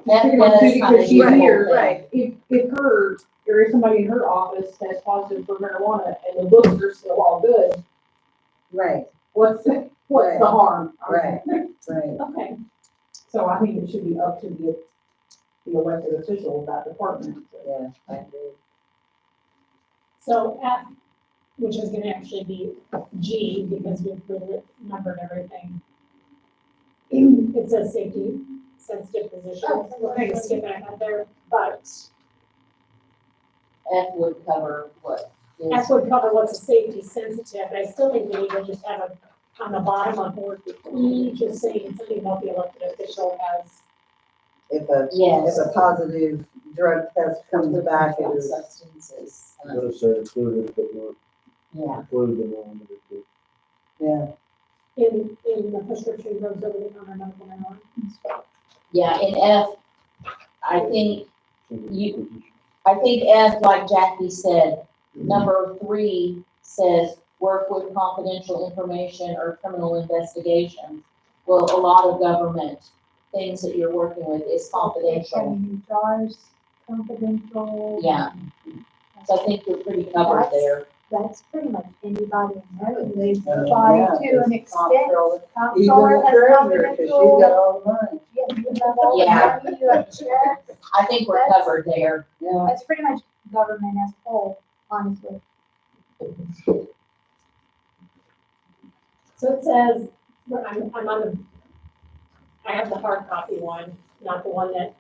That does because kinda she's do the here, whole thing. if her, or if somebody in her office tests positive for marijuana and the books are still all good, Right, what's the harm? Right. right. Okay, So I think it should be up to the elected official of that department. Yeah, I agree. so F, which is gonna actually be G, because we've really numbered everything. It says safety sensitive positions, we're kind of skipping ahead there, but F would cover what F is, would cover what's a safety sensitive, and I still think we need to just have on the bottom of board E, just saying something about the elected official as, yes. If a positive drug test comes back, it is, Substances, Those are included, but not yeah, included on it. yeah, in the prescription drugs over the counter medical marijuana. yeah, in F, I think F, like Jackie said, number 3 says, work with confidential information or criminal investigations. Well, a lot of government things that you're working with is confidential. Jars, confidential. Yeah. So I think you're pretty covered there. That's pretty much anybody in there. Yeah, To an it's extent. comptroller. Even Comptroller the has treasurer, because she's got confidential. all the money. Yeah, you have all the Yeah. money, you have checks. I think we're covered there. Yeah, That's pretty much government as a whole, honestly. So it says, I'm on the, I have the hard copy one, not the one that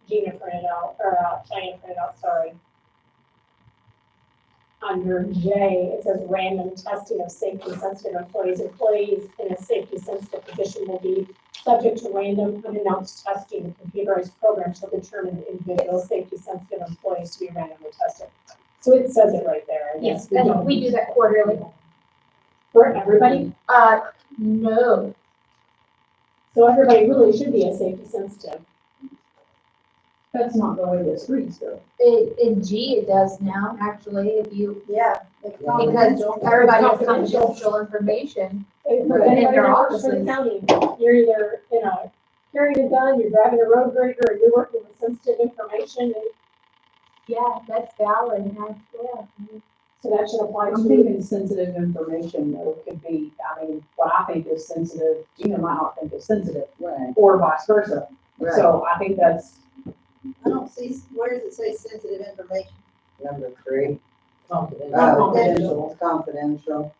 Gina printed out, or Cheyenne printed out, sorry. Under J, it says random testing of safety sensitive employees. Employees in a safety sensitive position will be subject to random unannounced testing. Computerized programs will determine the individual safety sensitive employees to be randomly tested. So it says it right there. I guess Yes, and we do that quarterly. For everybody, No, so everybody really should be a safety sensitive. That's not the way the streets go. In G it does now, actually, if you, Yeah. it's because confidential. everybody has Confidential. confidential information. If Right. anybody In their that works for the offices. county, you're either, carrying a gun, you're driving a road grader, or you're working with sensitive information, and Yeah, that's valid, yeah. so that should apply I'm to. thinking sensitive information though could be, I mean, what I think is sensitive, Gina might not think is sensitive, Right, or vice versa. right. So I think that's, I don't see, where does it say sensitive information? Number 3. confidential. Oh, Confidential. it's confidential.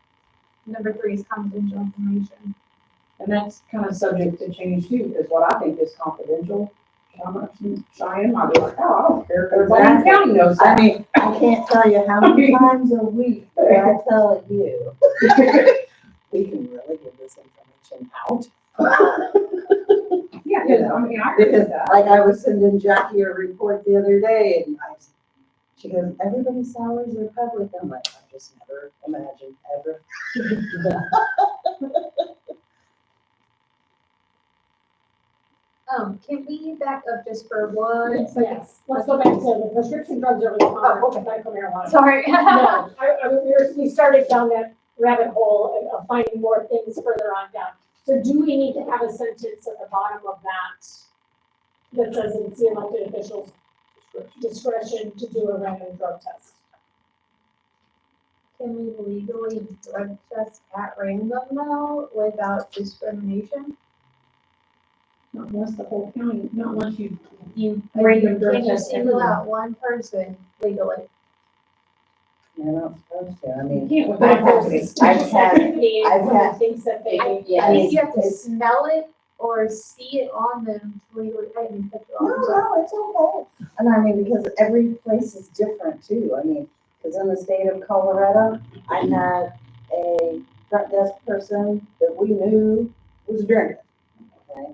Number 3 is confidential information. And that's kind of subject to change too, because what I think is confidential, Cheyenne might be like, oh, I don't care if everybody in the county knows I that. mean, I can't tell you how many times a week that I tell you, we can really give this information out. Yeah, because I mean, I agree Because with that. like I was sending Jackie a report the other day and she goes, everybody's salaries are public. I'm like, I just never imagined ever. Can we back up just for 1 second? Yes, let's go back to the prescription drugs over the counter, Oh, okay. medical marijuana. Sorry. No, we started down that rabbit hole of finding more things further on down. So do we need to have a sentence at the bottom of that says it's the elected officials' discretion to do a random drug test? Can we legally drug test at random though, without discrimination? Not unless the whole county, not unless you, You, Random drug can you test single everyone. out one person legally? You're not supposed to. I you mean, can't with But that if there's company. suspicious had- activity and I've someone had- thinks that they. I think you have to smell it or see it on them to legally, I didn't put you no, on. so- no, it's okay. And I mean, because every place is different too. I mean, because in the state of Colorado, I had a front desk person that we knew was drinking, okay?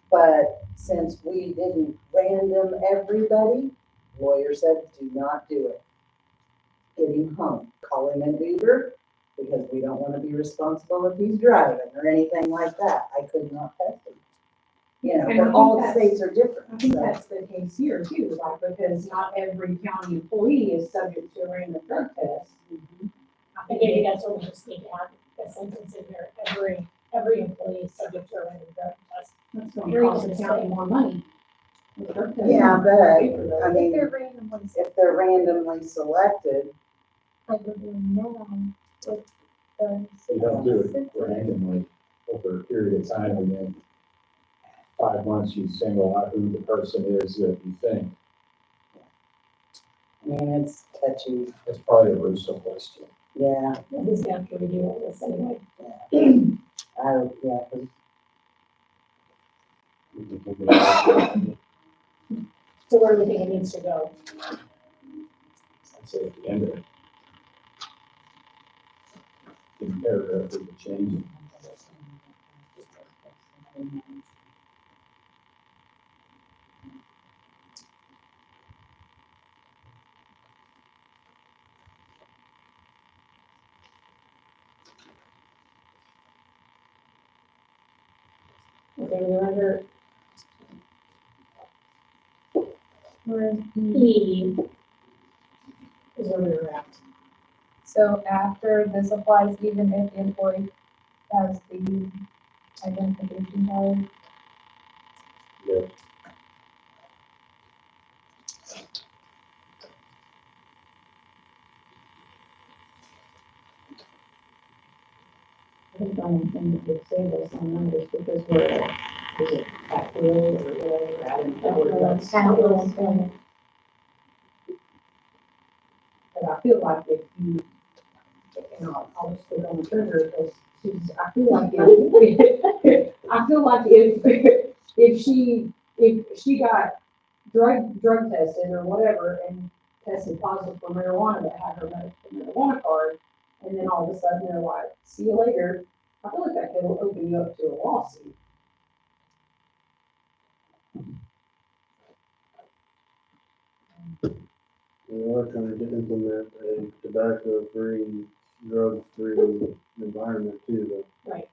But since we didn't random everybody, lawyer said, do not do it. Get him home, call him an Uber, because we don't want to be responsible if he's driving or anything like that. I could not test him. You know, And I but all think states are different. I think so. that's the case here too, like, because not every county employee is subject to a random drug test. I And think maybe that's what we just need to add, a sentence in there, every employee is subject to a random drug test. that's going to cost the county more money. The drug test. Yeah, but, I If mean, they're randomly, if they're randomly selected, like we're doing now with the. You don't do it randomly over a period of time and then 5 months you single out who the person is that you think. I mean, it's touchy, It's probably a Russo question. yeah, He's gonna have to review all this anyway. yeah, 'cause So where do we think it needs to go? I'd say at the end of it. In paragraph, we could change it. Okay, we're under Whereas E. Is where we were at. So after this applies, even if the employee has the identification card. Yeah. I think the only thing that would save us on numbers because we're, is it at will or whatever, adding that word, that's. At will. But I feel like if you, and I'll just put on the trigger because she's, I feel like if, I feel like if she got drug tested or whatever and tested positive for marijuana that had her medical marijuana card, and then all of a sudden they're like, see you later, I feel like that could open you up to a lawsuit. We're trying to implement a tobacco-free, drug-free environment too, Right.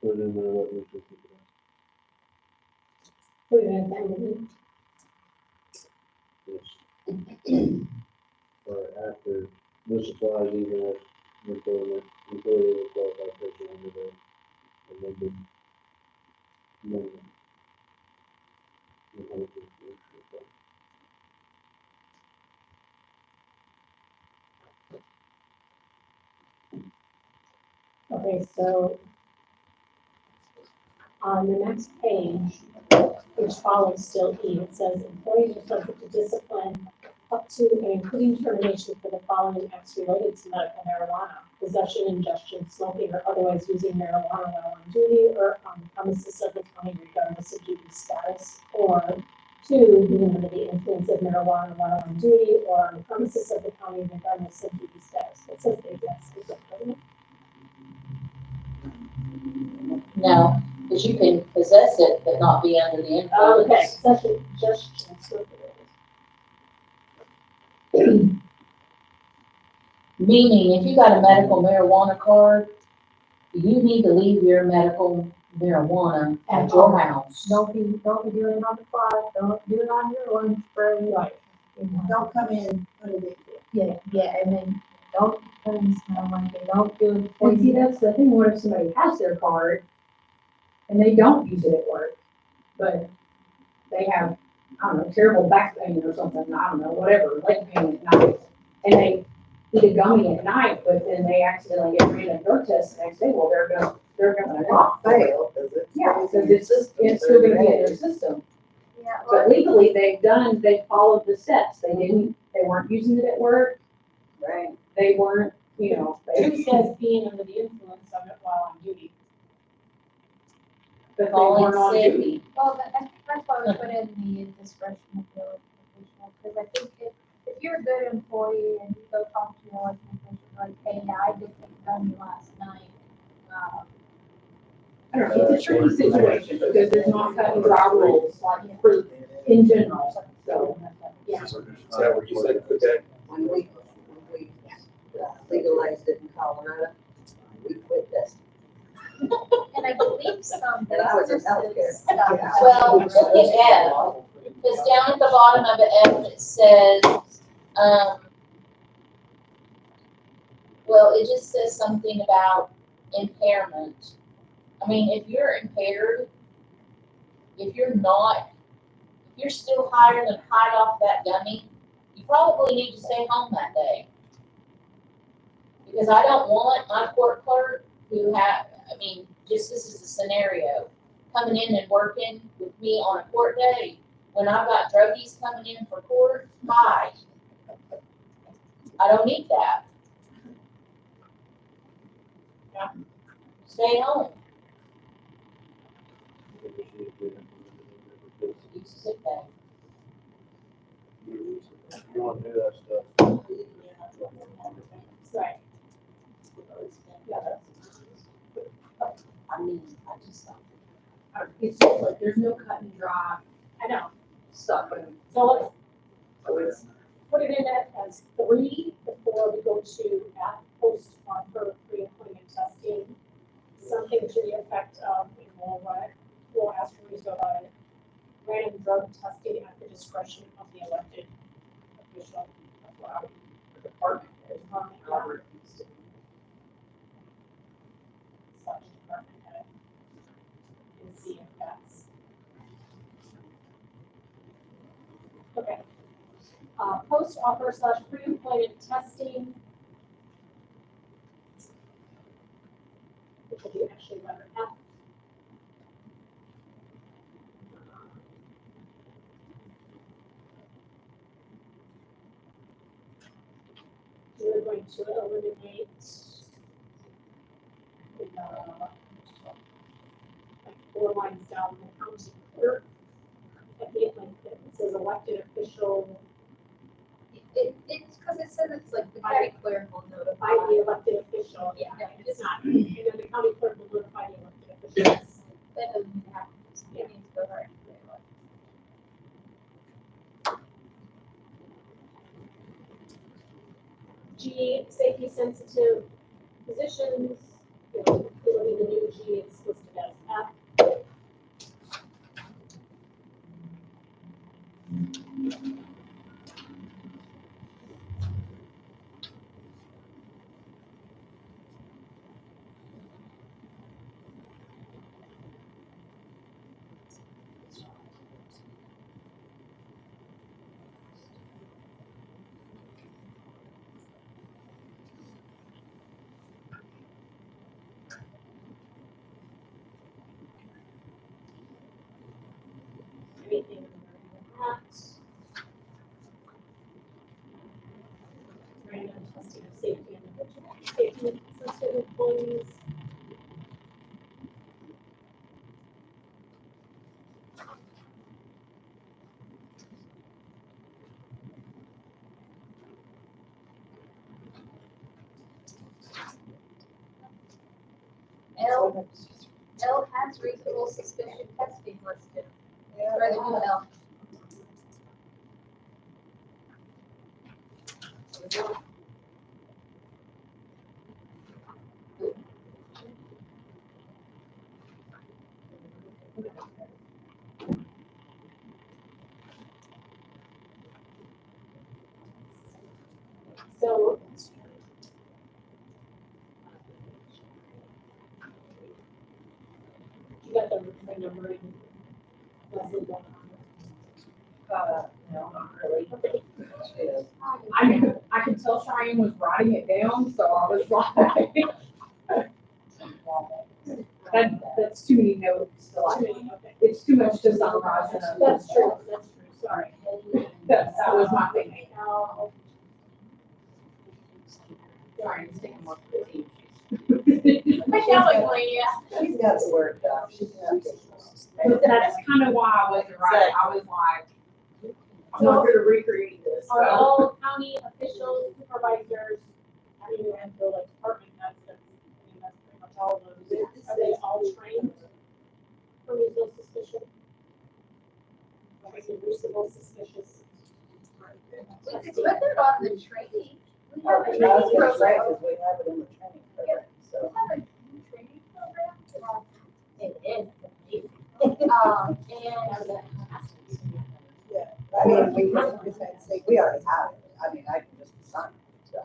put in there what we should do. Put it in family. Or after, this applies even if employment, employee or qualified person under the amended minimum. Okay, so on the next page, which follows still E, it says employees are subject to discipline up to and including termination for the following acts related to medical marijuana: possession, ingestion, smoking, or otherwise using marijuana while on duty or on the premises of the county regardless of duty status, or two, being under the influence of marijuana while on duty or on the premises of the county regardless of duty status. It says they yes, doesn't it? No, because you can possess it but not be under the influence. Okay, possession, ingestion, smoking. Meaning, if you got a medical marijuana card, you need to leave your medical marijuana at your house. Don't be doing it on the clock, don't do it on your lunch break. Right. Don't come in unabated. Yeah, and then don't put in smell like they don't do it. And see, that's the thing, what if somebody has their card and they don't use it at work, but they have, I don't know, terrible back pain or something, I don't know, whatever, leg pain at night, and they eat a gummy at night, but then they accidentally get ran a drug test the next day, well, they're gonna not fail. Fail, because it's. Yeah, because it's still gonna be in their system. Yeah, But legally, they followed the steps, they weren't using it at work, Right. they weren't, you know, Two says being under the influence of it while on duty. but they Calling weren't on sick. duty. well, that's why we put in the discretion of the elected official, because I think if you're a good employee and you go talk to your elected official, like, hey, yeah, I did take gummy last night, I don't know, it's a tricky situation, because there's not cut and dry rules, like, for, in general, so, yeah. Is that what you said, put that? When we legalized it in Colorado, we quit this. And I believe some And I was in businesses healthcare. stop. Yeah. Well, look at F, because down at the bottom of F, it says, well, it just says something about impairment. I mean, if you're impaired, if you're still higher than high off that gummy, you probably need to stay home that day. Because I don't want my court clerk just this is a scenario, coming in and working with me on a court day, when I've got druggies coming in for court, hi. I don't need that. Stay home, you sit there. You want to do that stuff. Right. Yeah, I mean, I just don't. It's just like, there's no cut and dry I know. stuff, So let's put it in as 3 before we go to F, post offer pre-employment testing. Something to the effect of, we'll ask Teresa about it. Random drug testing at the discretion of the elected official. the department. Such department head. And see if that's. Okay. Post offer / pre-employment testing. Which will be actually letter F. We're going to eliminate like 4 lines down the county clerk. At the end, it says elected official It's because it says it's like the county clerk will notify. by the elected official. Yeah. It's not, and then the county clerk will notify the elected officials. That doesn't happen, it needs to go right to the elected. G, safety sensitive positions, it'll be the new G, it's listed as F. L has reasonable suspicion testing listed. Rather than L. So. You got the numbering. No, not really. Okay. I could tell Cheyenne was writing it down, so I was like, that's too many notes, so it's too much to summarize. in a- That's true, sorry. That was my thinking. Sorry, I'm sticking with the I sound like Leah. She's got the work done. She's got the- But that's kind of why I wasn't right. I was like, I'm not gonna recreate this, Are so. all county officials, supervisors, I mean, and the like department heads, that's pretty much all of those. Are they all trained for reasonable suspicion? Like reasonable suspicious. It's written on the training. We have a I was training gonna say, program. 'cause we have it in the training program, We so. have a training program. It is. And I mean, we can say, we already have it. I mean, I can just assign it. So.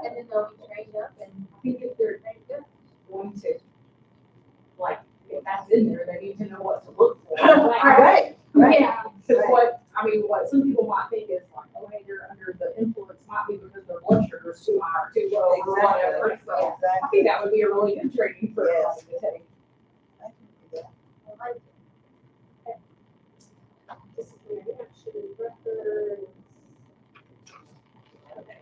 and then they'll be trained up and I think if they're going to, like, if that's in there, they need to know what to look for. Right, right. yeah. Because what some people might think is like, oh, hey, you're under the influence, might be because their blood sugar's too high or too low or whatever. So I Exactly. think that would be a really good training for Yes. everybody to take. I can do that. Disciplinary action, records. Okay.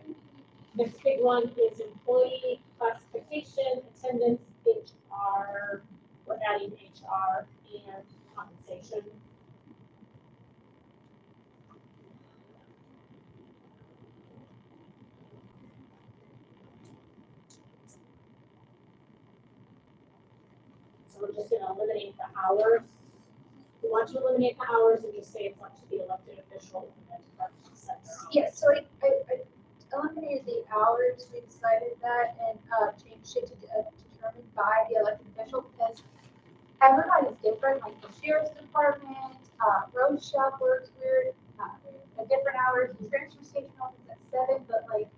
Next big one is employee classification, attendance, HR, we're adding HR and compensation. So we're just gonna eliminate the hours. We want to eliminate the hours and you say it's up to the elected official and then department sets. Yeah, so I eliminated the hours, we decided that, and, changed it to determined by the elected official, because everybody's different, like the sheriff's department, road shop works weird, at different hours, the transfer station opens at 7, but like,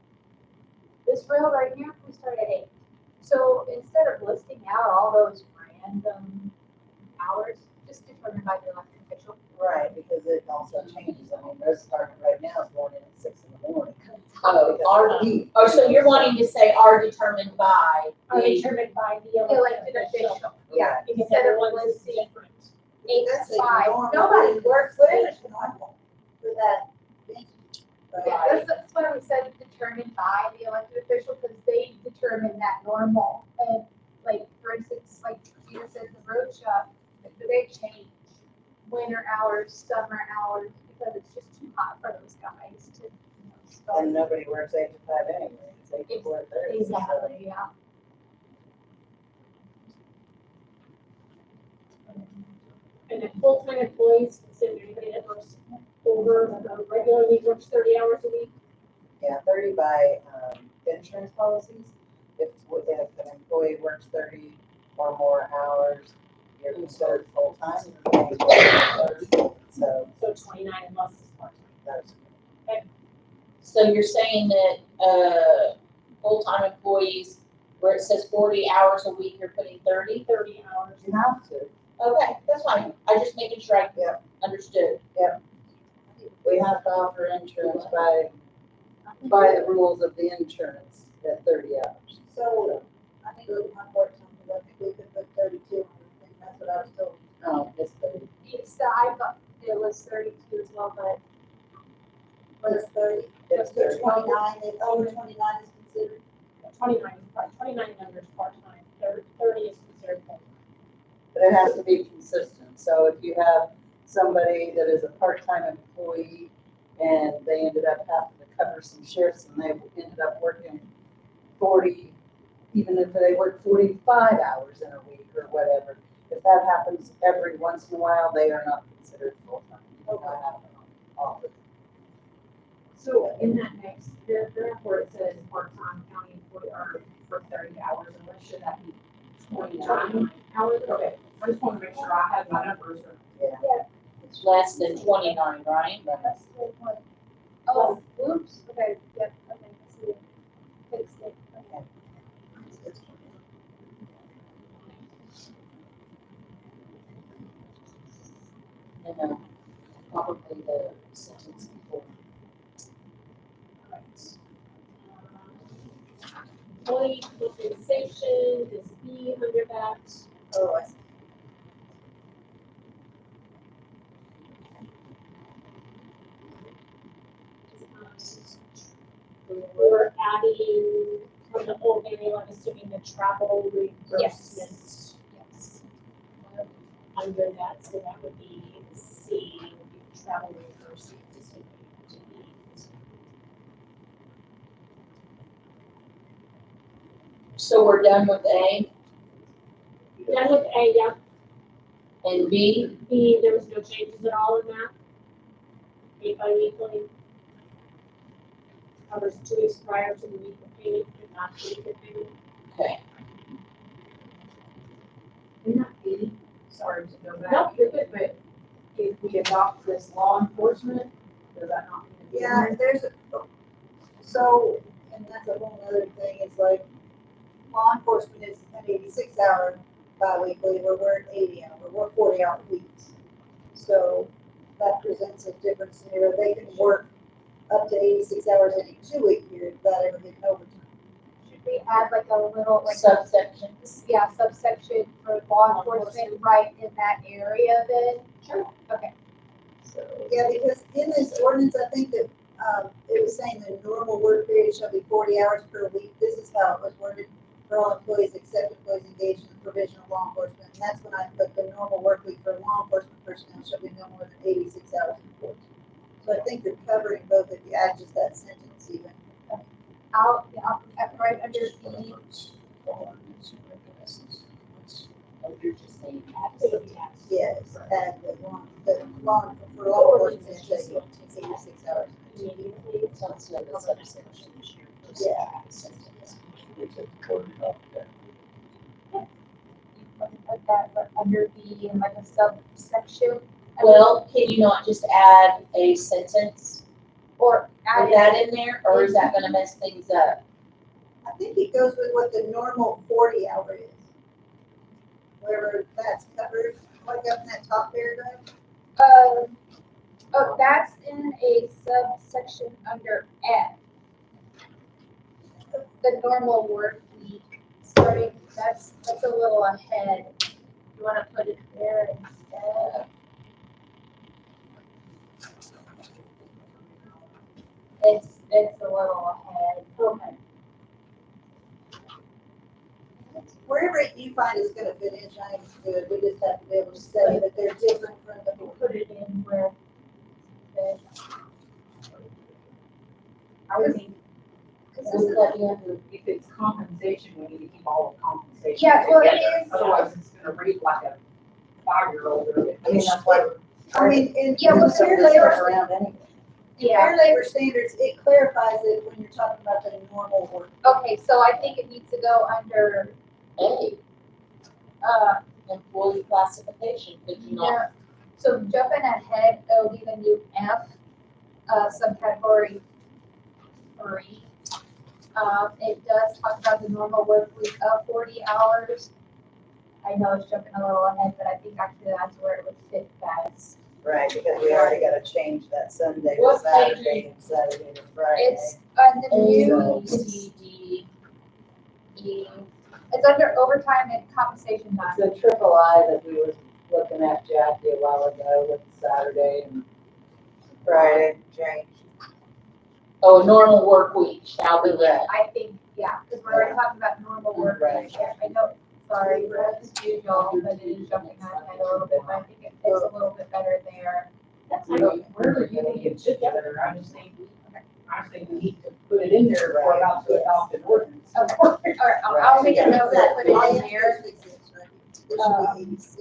this rail right here, we start at 8. So instead of listing out all those random hours, just determined by the elected official. Right, because it also changes. I mean, those starting right now is morning at 6 in the morning. Oh, RD. Oh, so you're wanting to say are determined by Are the, determined by the The elected elected official. official, yeah, Because instead of everyone's listing different. 8 That's to a 5, normal- nobody works Whatever's late. normal for that. Yeah, that's why we said determined by the elected official, because they determine that normal. And like, for instance, like Gina said, the road shop, they change winter hours, summer hours, because it's just too hot for those guys to, start. And nobody works 8 to 5 anyway. It's 8 to 4:30. Exactly, yeah. And then full-time employees, consider anybody that works over, regularly works 30 hours a week. Yeah, 30 by insurance policies. If an employee works 30 or more hours, you're considered full-time. So So 29 unless it's part-time. that's, so you're saying that, full-time employees, where it says 40 hours a week, you're putting 30? 30 hours. you have to. Okay, that's fine. I just making sure I Yep. understood. We have to offer insurance by the rules of the insurance at 30 hours. So, I think it was my part-time, because I think we could put 32, and I think that's what I was told. No, it's 30. It's, I thought it was 32 as well, but But it's 30. It's So 30. 29, if over 29 is considered. 29 is part, 29 and under is part-time, 30 is considered full-time. But it has to be consistent. So if you have somebody that is a part-time employee and they ended up having to cover some shifts and they ended up working 40 even if they work 45 hours in a week or whatever. If that happens every once in a while, they are not considered full-time. They don't have them offered. So in that next paragraph where it says part-time county employee or for 30 hours, unless should that be 29 hours? Okay, I just want to make sure I have my numbers. It's less than 29, right? That's the one. Oh, oops, okay, yep, okay, I see it. Fixed it, okay. And then probably the sentence before. Employee compensation, is B under that? Oh, I see. We're adding from the whole manual, I'm assuming the travel reimbursement. Yes. Yes. Under that, so that would be C, would be travel reimbursement. So we're done with A Done with A, yeah, and B? B, there was no changes at all in that. Paid bi-weekly. Covers 2 weeks prior to the week of payment, but not the week of payment. Okay. Isn't that 80? Sorry to go back. No, you're good. But if we adopt this law enforcement, does that not mean? it's in Yeah, there? so, and that's a whole other thing, it's like, law enforcement is an 86-hour bi-weekly, where we're at 80-hour, we're 40-hour weeks. So that presents a different scenario, they can work up to 86 hours in a 2-week period without ever getting overtime. Should we add like a little, like, Subsections. yeah, subsection for law enforcement right in that area then? Sure. Okay. So, yeah, because in this ordinance, I think that, it was saying the normal work period shall be 40 hours per week. This is how it was worded for all employees except employees engaged in the provision of law enforcement. And that's when I put the normal work week for law enforcement personnel shall be no more than 86 hours in court. So I think you're covering both if you add just that sentence even. I'll right under B, Oh, you're just saying that. Yes, and the law, for law enforcement, it says 86 hours. Immediately. So it's not a subsection. Yeah. put that but under B in like a subsection. Well, can you not just add a sentence Or add with that in there, or is that gonna mess things up? I think it goes with what the normal 40-hour is. Wherever that's covered, like up in that top paragraph. oh, that's in a subsection under F. The normal work week, starting, that's a little ahead. You wanna put it there instead? It's a little ahead. Okay. Wherever you find it's gonna fit in, Shine's good, we just have to be able to say that they're different from the board. Put it in where. I would think, Cause this Would is, that be under, if it's compensation, we need to keep all of compensation Yeah, well, it together. is. Otherwise, it's gonna read like a 5-year-old. I mean, that's why. I mean, in Yeah, well, Some fair of this labor, stuff around anyway. in fair labor standards, it clarifies it when you're talking about the normal work. Okay, so I think it needs to go under, A, employee classification, could you not? yeah, so jumping ahead, it'll be the new F, subcategory 3. It does talk about the normal work week of 40 hours. I know it's jumping a little ahead, but I think actually that's where it would fit best. Right, because we already gotta change that Sunday to What page? Saturday and Saturday to Friday. It's on the A, new, C, D, E. it's under overtime and compensation time. It's the triple I that we was looking at, Jackie, a while ago with Saturday and Friday change. Oh, a normal work week shall be read. I think, yeah, because we're already talking about normal work. Right. Yeah, I know, sorry, as usual, but it is jumping ahead a little bit, but I think it's a little bit better there. That's wherever you think it should be better, I just think we need to put it in there if we're about to adopt an ordinance. Of course, or I'll make a note to put it in there. This should be 86.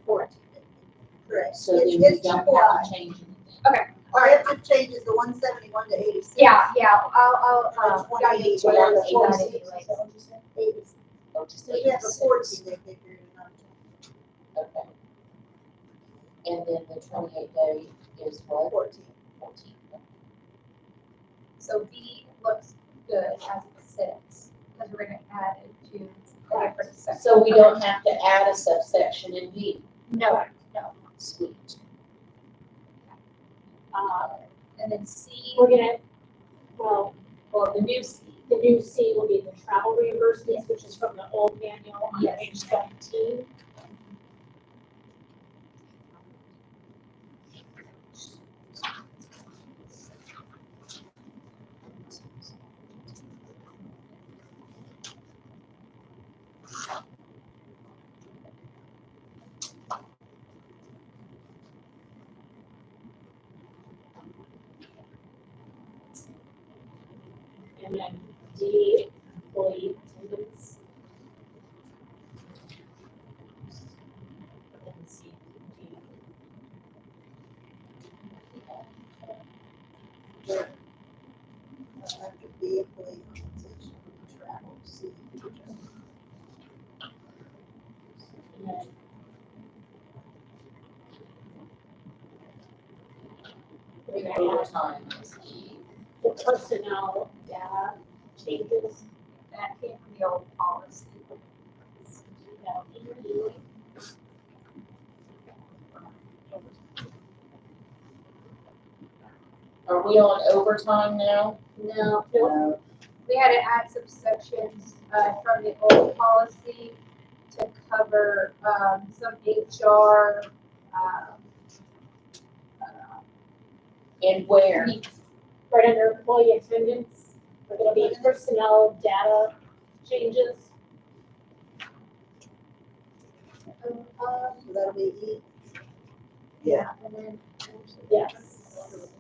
14. Correct. So then It's you don't triple have I. to change anything. All it just changes the 171 to 86. Yeah, I'll, Or gotta get 28, to whatever, that 46. anyways. 86. Oh, just So if you have a 86. 14, they figure it out. Okay. And then the 28-day is what? 14. 14. So B looks good as it sits, because we're gonna add it to a different section. So we don't have to add a subsection in B. No, Sweet. and then C, We're gonna, well, the new C. the new C will be the travel reimbursements, which is from the old manual on Yes. page 17. And then D, employee attendance. And then C, D. After B, employee compensation, travel, C. And then we're gonna add Overtime is E. the personnel data changes. That came from the old policy. Are we on overtime now? No, No, we had to add some sections, from the old policy to cover, some HR, And where? Right under employee attendance, we're gonna be personnel data changes. So that'll be E. yeah, and then. Yes.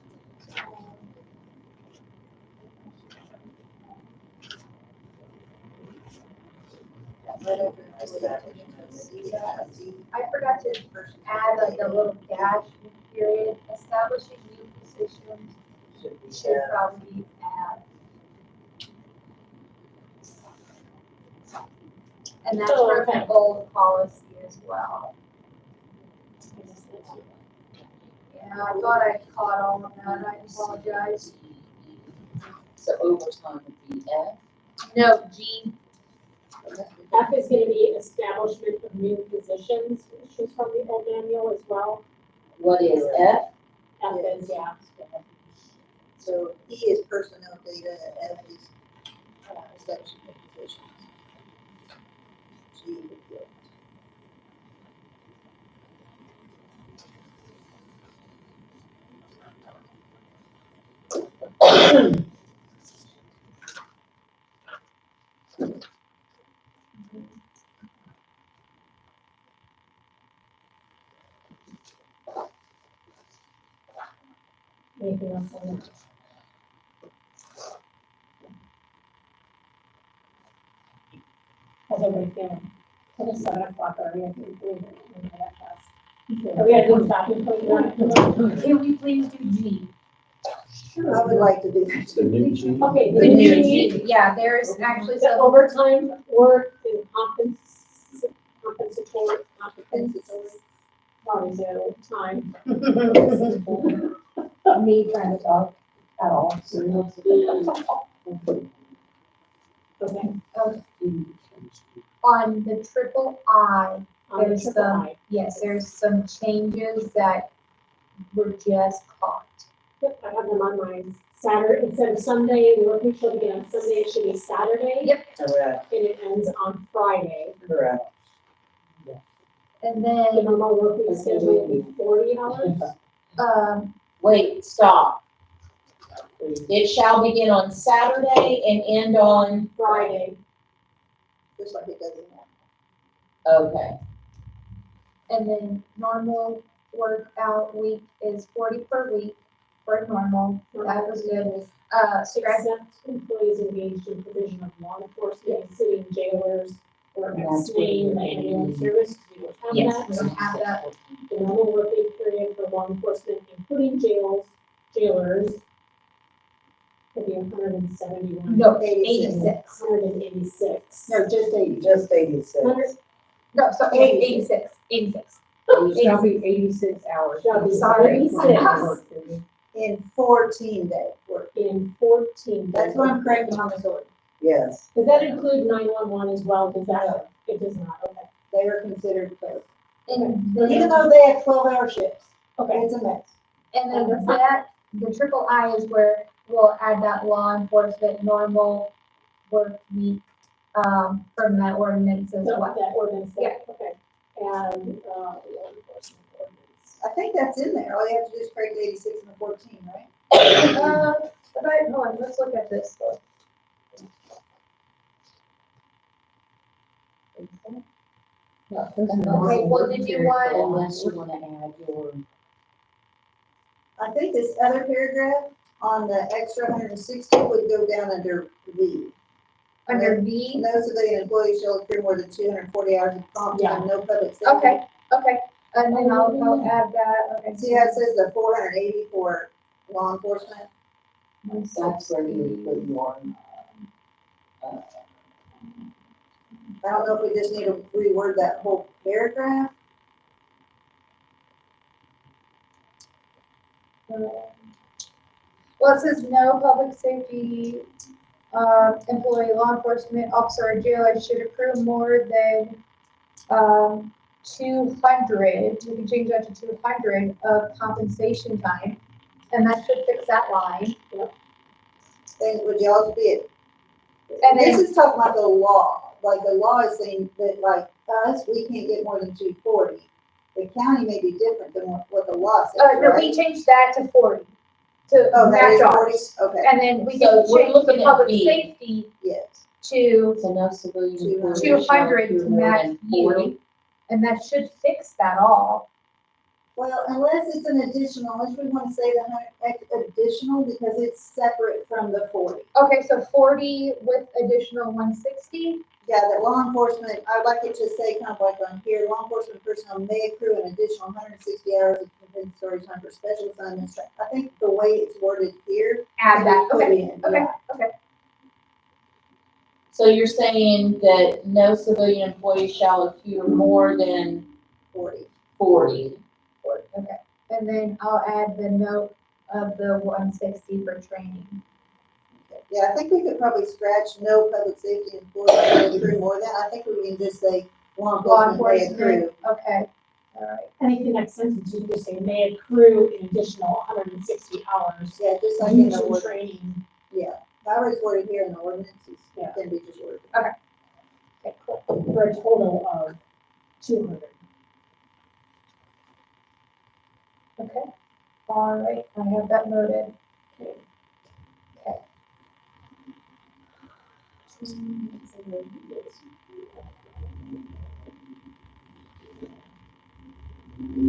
Right over employee attendance, C, C. I forgot to add like a little dash period, establishing new positions should be should there. probably add. And that's Oh, from the old policy as well. Yeah, I thought I caught all of that, I apologize. So overtime would be F. No, G, F is gonna be establishment of new positions, which is from the old manual as well. What is F? F is, yeah. So E is personnel data, F is establishment of positions. G would be it. Anything else on that? How's everybody feeling? It's 7:00 already, I think we're gonna that fast. Are we gonna do stopping point? can we please do G? I would like to do that. The new G. Okay, The new G, yeah, there's actually The some, overtime work and compensatory, sorry, no, time. Me trying to talk at all. Okay. on the triple I, On the There's triple some- I. yes, there's some changes that were just caught. Yep, I have them on mine. Saturday, instead of Sunday, the working shall begin on Sunday, it should be Saturday. Yep. Correct, And it ends on Friday. correct. And The then, normal working schedule will be 40 hours. Wait, stop. It shall begin on Saturday and end on, Friday. Just like it does in that. okay, and then normal work out week is 40 per week. for normal, that was good. Scratch, Except employees engaged in provision of law enforcement, including jailers, or abstaining the ambulance service, we don't have yes, that. we don't have that. The normal working period for law enforcement, including jailers, could be 171. No, 86. 86. 186. No, just 80. Just 86. No, so 86. It shall be 86 hours. Shall be Sorry. 86. In 14-day work. In 14 days. That's what I'm correcting on this order. Yes. Does that include 911 as well? Does that, it does not, okay. They are considered closed. And Even though they have 12-hour shifts, Okay, it's a mess. And then that, the triple I is where we'll add that law enforcement normal work week, from that ordinance as so well. that ordinance, Yeah. okay. And, law enforcement ordinance. I think that's in there. All you have to do is correct 86 and the 14, right? Hold on, let's look at this. Okay, what did you want? Unless you wanna add your. I think this other paragraph on the extra 160 would go down under V. Under V? No civilian employee shall accrue more than 240 hours of comp time, no public safety. Okay, and then I'll add that, okay. See how it says the 480 for law enforcement? That's where you would put your. I don't know if we just need to reword that whole paragraph. Well, it says no public safety, employee, law enforcement officer, or jailer should accrue more than, 200, we can change that to 200 of compensation time, and that should fix that line. Then would y'all be it? And This then, is talking about the law, like the law is saying that like us, we can't get more than 240. The county may be different than what the law says, no, we right? changed that to 40, to Oh, that is match 40, ours. okay, And then we So can we're change the looking at public B. safety yes. to So no civilian. employee 200 shall accrue to more match than you. 40. And that should fix that all. Well, unless it's an additional, unless we want to say the additional, because it's separate from the 40. Okay, so 40 with additional 160? Yeah, that law enforcement, I'd like it to say kind of like on here, law enforcement personnel may accrue an additional 160 hours of compensatory time for special assignments. I think the way it's worded here. Add that, put okay, in, okay, yeah. okay. So you're saying that no civilian employee shall accrue more than 40. 40. Okay, and then I'll add the note of the 160 for training. Yeah, I think we could probably scratch no public safety employee may accrue more than, I think we can just say law Law enforcement may accrue. enforcement, okay, all right. I think the next sentence, you just say may accrue an additional 160 hours. Yeah, just like in Due the to word, training. yeah, however it's worded here in the ordinance, Yeah. can be just worded. Okay, cool. For a total of 200. Okay, all right, I have that noted. Okay.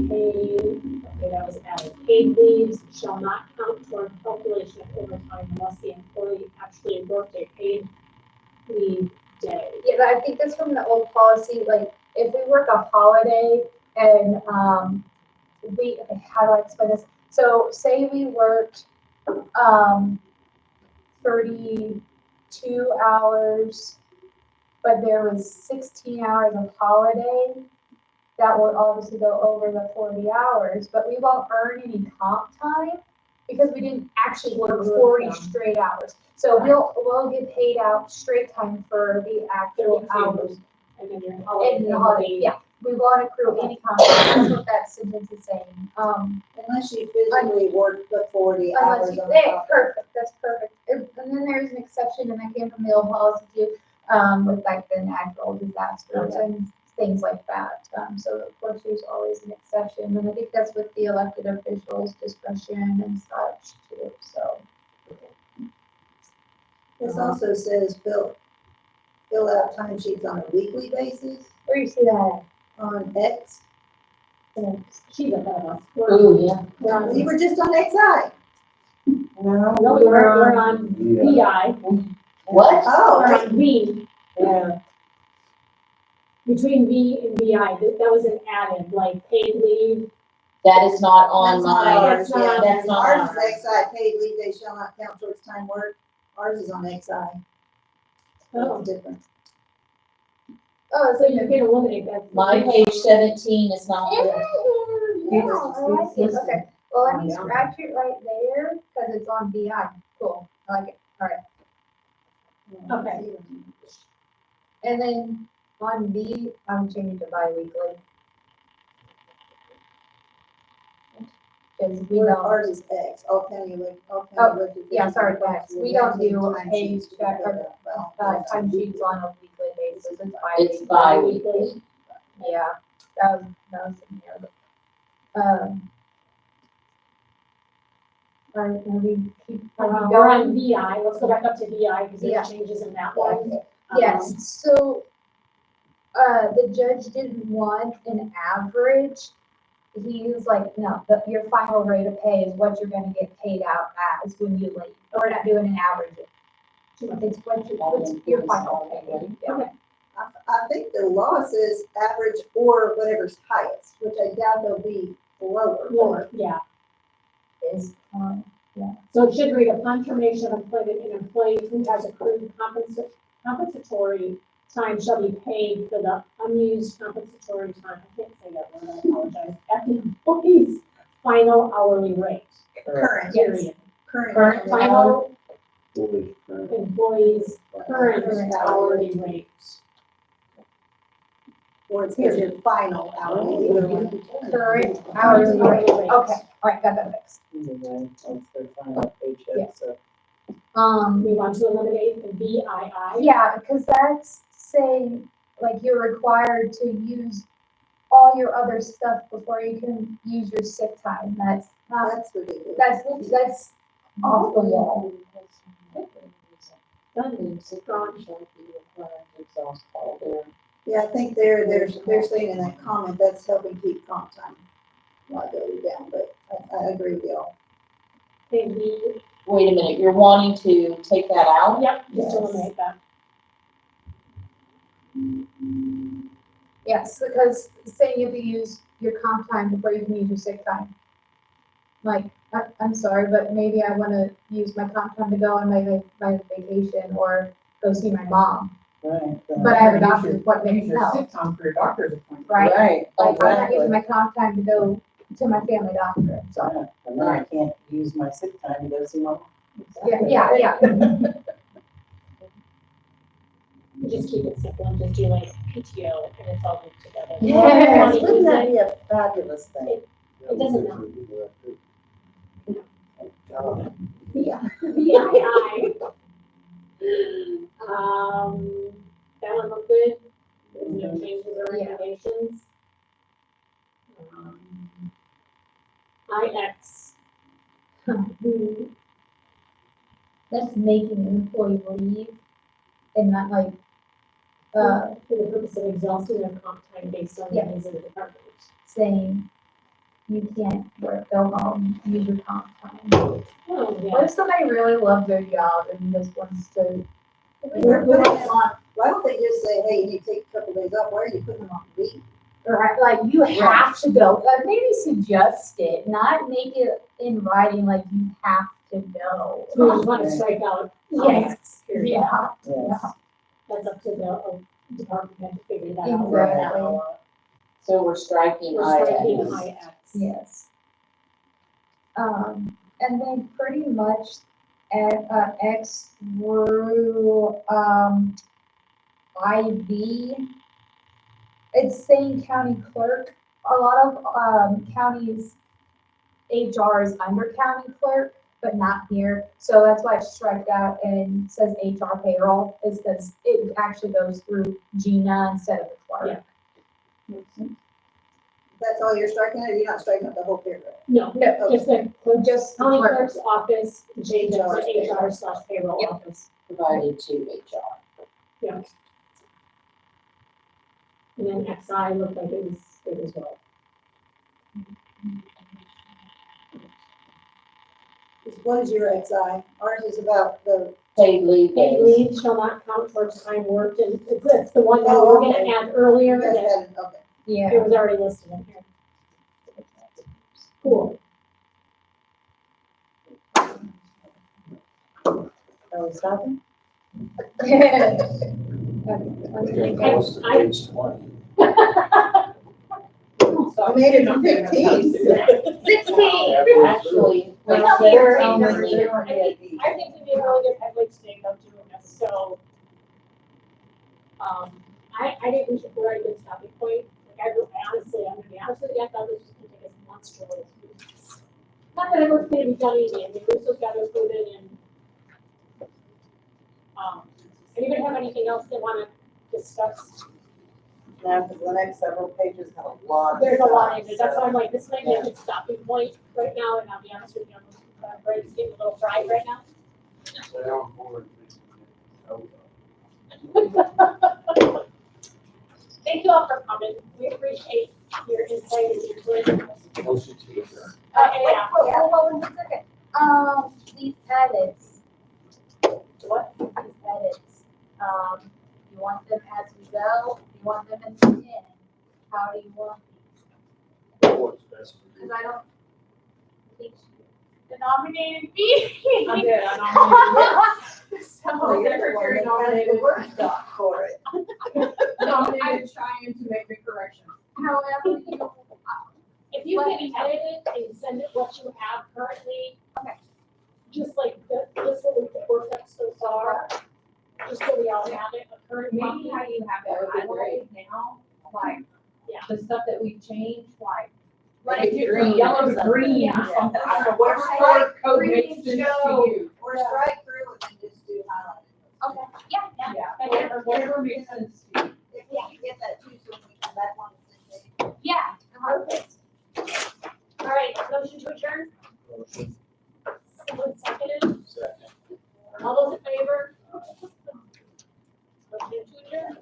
Paid, okay, that was added. Paid leaves shall not count toward calculation of overtime unless the employee actually worked a paid leave day. Yeah, but I think that's from the old policy, like, if we work a holiday and, okay, how do I explain this? So say we worked, 32 hours, but there was 16 hours of holiday, that would obviously go over the 40 hours, but we won't earn any comp time because we didn't actually work 40 straight hours. So we'll get paid out straight time for the actual hours. And then your And holiday. the holiday, yeah, we won't accrue any comp time, that's what that sentence is saying. Unless you physically work the 40 Unless hours you, on the hey, clock. perfect, that's perfect. And then there's an exception, and that came from the old policy too, with like the natural disasters and things like that. So of course, there's always an exception, and I think that's with the elected officials' discretion and such too, so. This also says fill out timesheets on a weekly basis Where you see that? on X. She's ahead of us. Ooh, yeah. We're on We were just on XI. No, we're on VI, What? Oh, we're on V, Yeah. between V and VI, that was an added, like paid leave. That is not on that's not my, ours, That's not yeah. on that's not Ours ours. is XI, paid leave days shall not count towards time work. Ours is on XI. Oh, That's different. Oh, so you can eliminate that. My page 17 is not Yeah, there. I like it, okay. Well, let me scratch it right there, cause it's on BI, cool, I like it, alright. Okay. And then on B, I'm changing to bi-weekly. Cause we Where don't, ours is X, all county Oh, elected. yeah, sorry, officials X. We don't do time pay sheets to check fill or, out. Well, time sheets on a weekly basis, it's It's bi-weekly. bi-weekly. Yeah, that was in here. Alright, now we keep. We're on VI, let's go back up to VI, because Yeah. there's changes in that one. Yes, so, the judge didn't want an average. He was like, no, your final rate of pay is what you're gonna get paid out as when you leave. We're not doing an average. It's what's your final pay. Yeah. I think the law says average or whatever's highest, which I doubt they'll be lower. Lower, yeah. Is, So it should read, upon termination of employment, an employee who has accrued compensatory time shall be paid for the unused compensatory time, I can't say that word, I apologize, at the employee's final hourly rate, Current, period. current. Final Fully current. employee's current hourly rate. Or it's your final hourly, either one. current hourly rate. Okay, alright, got that fixed. And then once they're final paycheck, Yeah. so. We want to eliminate the VII. Yeah, because that's saying, like, you're required to use all your other stuff before you can use your sick time. That's not, That's ridiculous. that's off the wall. Yeah, I think they're saying in that comment, that's helping keep comp time liability down, but I agree with y'all. Okay, V, Wait a minute, you're wanting to take that out? yep, just eliminate that. Yes, because saying you have to use your comp time before you can use your sick time. Like, I'm sorry, but maybe I wanna use my comp time to go on my vacation or go see my mom. Right. But I have a doctor's appointment, Use your no, sick time for your doctor's appointment. right? Right, Like, I'm not using exactly. my comp time to go to my family doctor, so, Right. And then I can't use my sick time to go see my mom. yeah. You just keep it simple and just do like PTO and it's all grouped together. Yes, Money wouldn't that using- be a fabulous thing? It doesn't know. Oh, VII. That one look good, there's no changes or recommendations. IX. That's making an employee leave and not like, For the purpose of exhausting their comp time based on the Yeah. needs of the department. saying you can't work, go home, use your comp time. Oh, What yeah. if somebody really loved their job and just wants to? They're putting them on, why don't they just say, hey, you need to take a couple days off, why are you putting them on leave? Right, like you have to go, maybe suggest it, not make it in writing like you have to go. So we just want to strike out Yes, IX, period. yeah, Yes. That's up to the department head to figure that out. Exactly. So we're striking We're striking IX. IX. yes. And then pretty much at, X through, IV, it's saying county clerk. A lot of, counties, HR is under county clerk, but not here. So that's why it's striked out and says HR payroll, is because it actually goes through Gina instead of the clerk. That's all you're striking out, or you're not striking out the whole paragraph? No, No, just the just the county clerk. clerk's office, change it to HR/payroll Yep. office. Provided to HR. Yeah. And then XI looked like it was good as well. What is your XI? Ours is about the, Paid leave Paid days. leave shall not count towards time worked, and it's the one that we were gonna add earlier, you guys that had it, okay. Yeah. it was already listed in here. Cool. Are we stopping? Okay, close to I- page 20. I made it to 15. 16. Actually, Well, consider I only, think we made a really good headway today though doing this, so. I think we should write a good stopping point, like honestly, I'm gonna be honest with you, I thought this was gonna take us months to really do this. Not that everything's gonna be done easy, I mean, we still gotta approve it and. Anybody have anything else they wanna discuss? No, because the next several pages have a lot of There's a lot stuff, in it, that's so- why I'm like, this might be a good stopping point right now, and I'll be honest with you, brain's getting a little fried right now. Thank you all for coming, we appreciate your insight and your input. Motion to adjourn. Yeah. Hold on 1 second. These edits, What? these edits, you want them as we go? You want them in the beginning? How do you want these? What's best for you? Because I don't think the nominated me. I'm good, I'm nominated. Oh, you're the one that has the Word doc for it. I'm trying to make the correction. However, you, If you can edit it and send it what you have currently. Okay. Just like this what we've worked up so far, just so we all have it, a current Maybe copy. how you have That would it be great. highlighted now, like, Yeah. the stuff that we changed, like. Like if you're from yellow to green, Yeah. or something, I don't know, whatever Right. color code Green makes sense to show. you. Or strike through and then just do highlighted. okay, yeah, yeah. Yeah, whatever makes sense to you. If we can get that too, so when we come back on the same day. Yeah. Perfect. All right, motion to adjourn, Motion. someone seconded, Second. all those in favor? Motion to adjourn.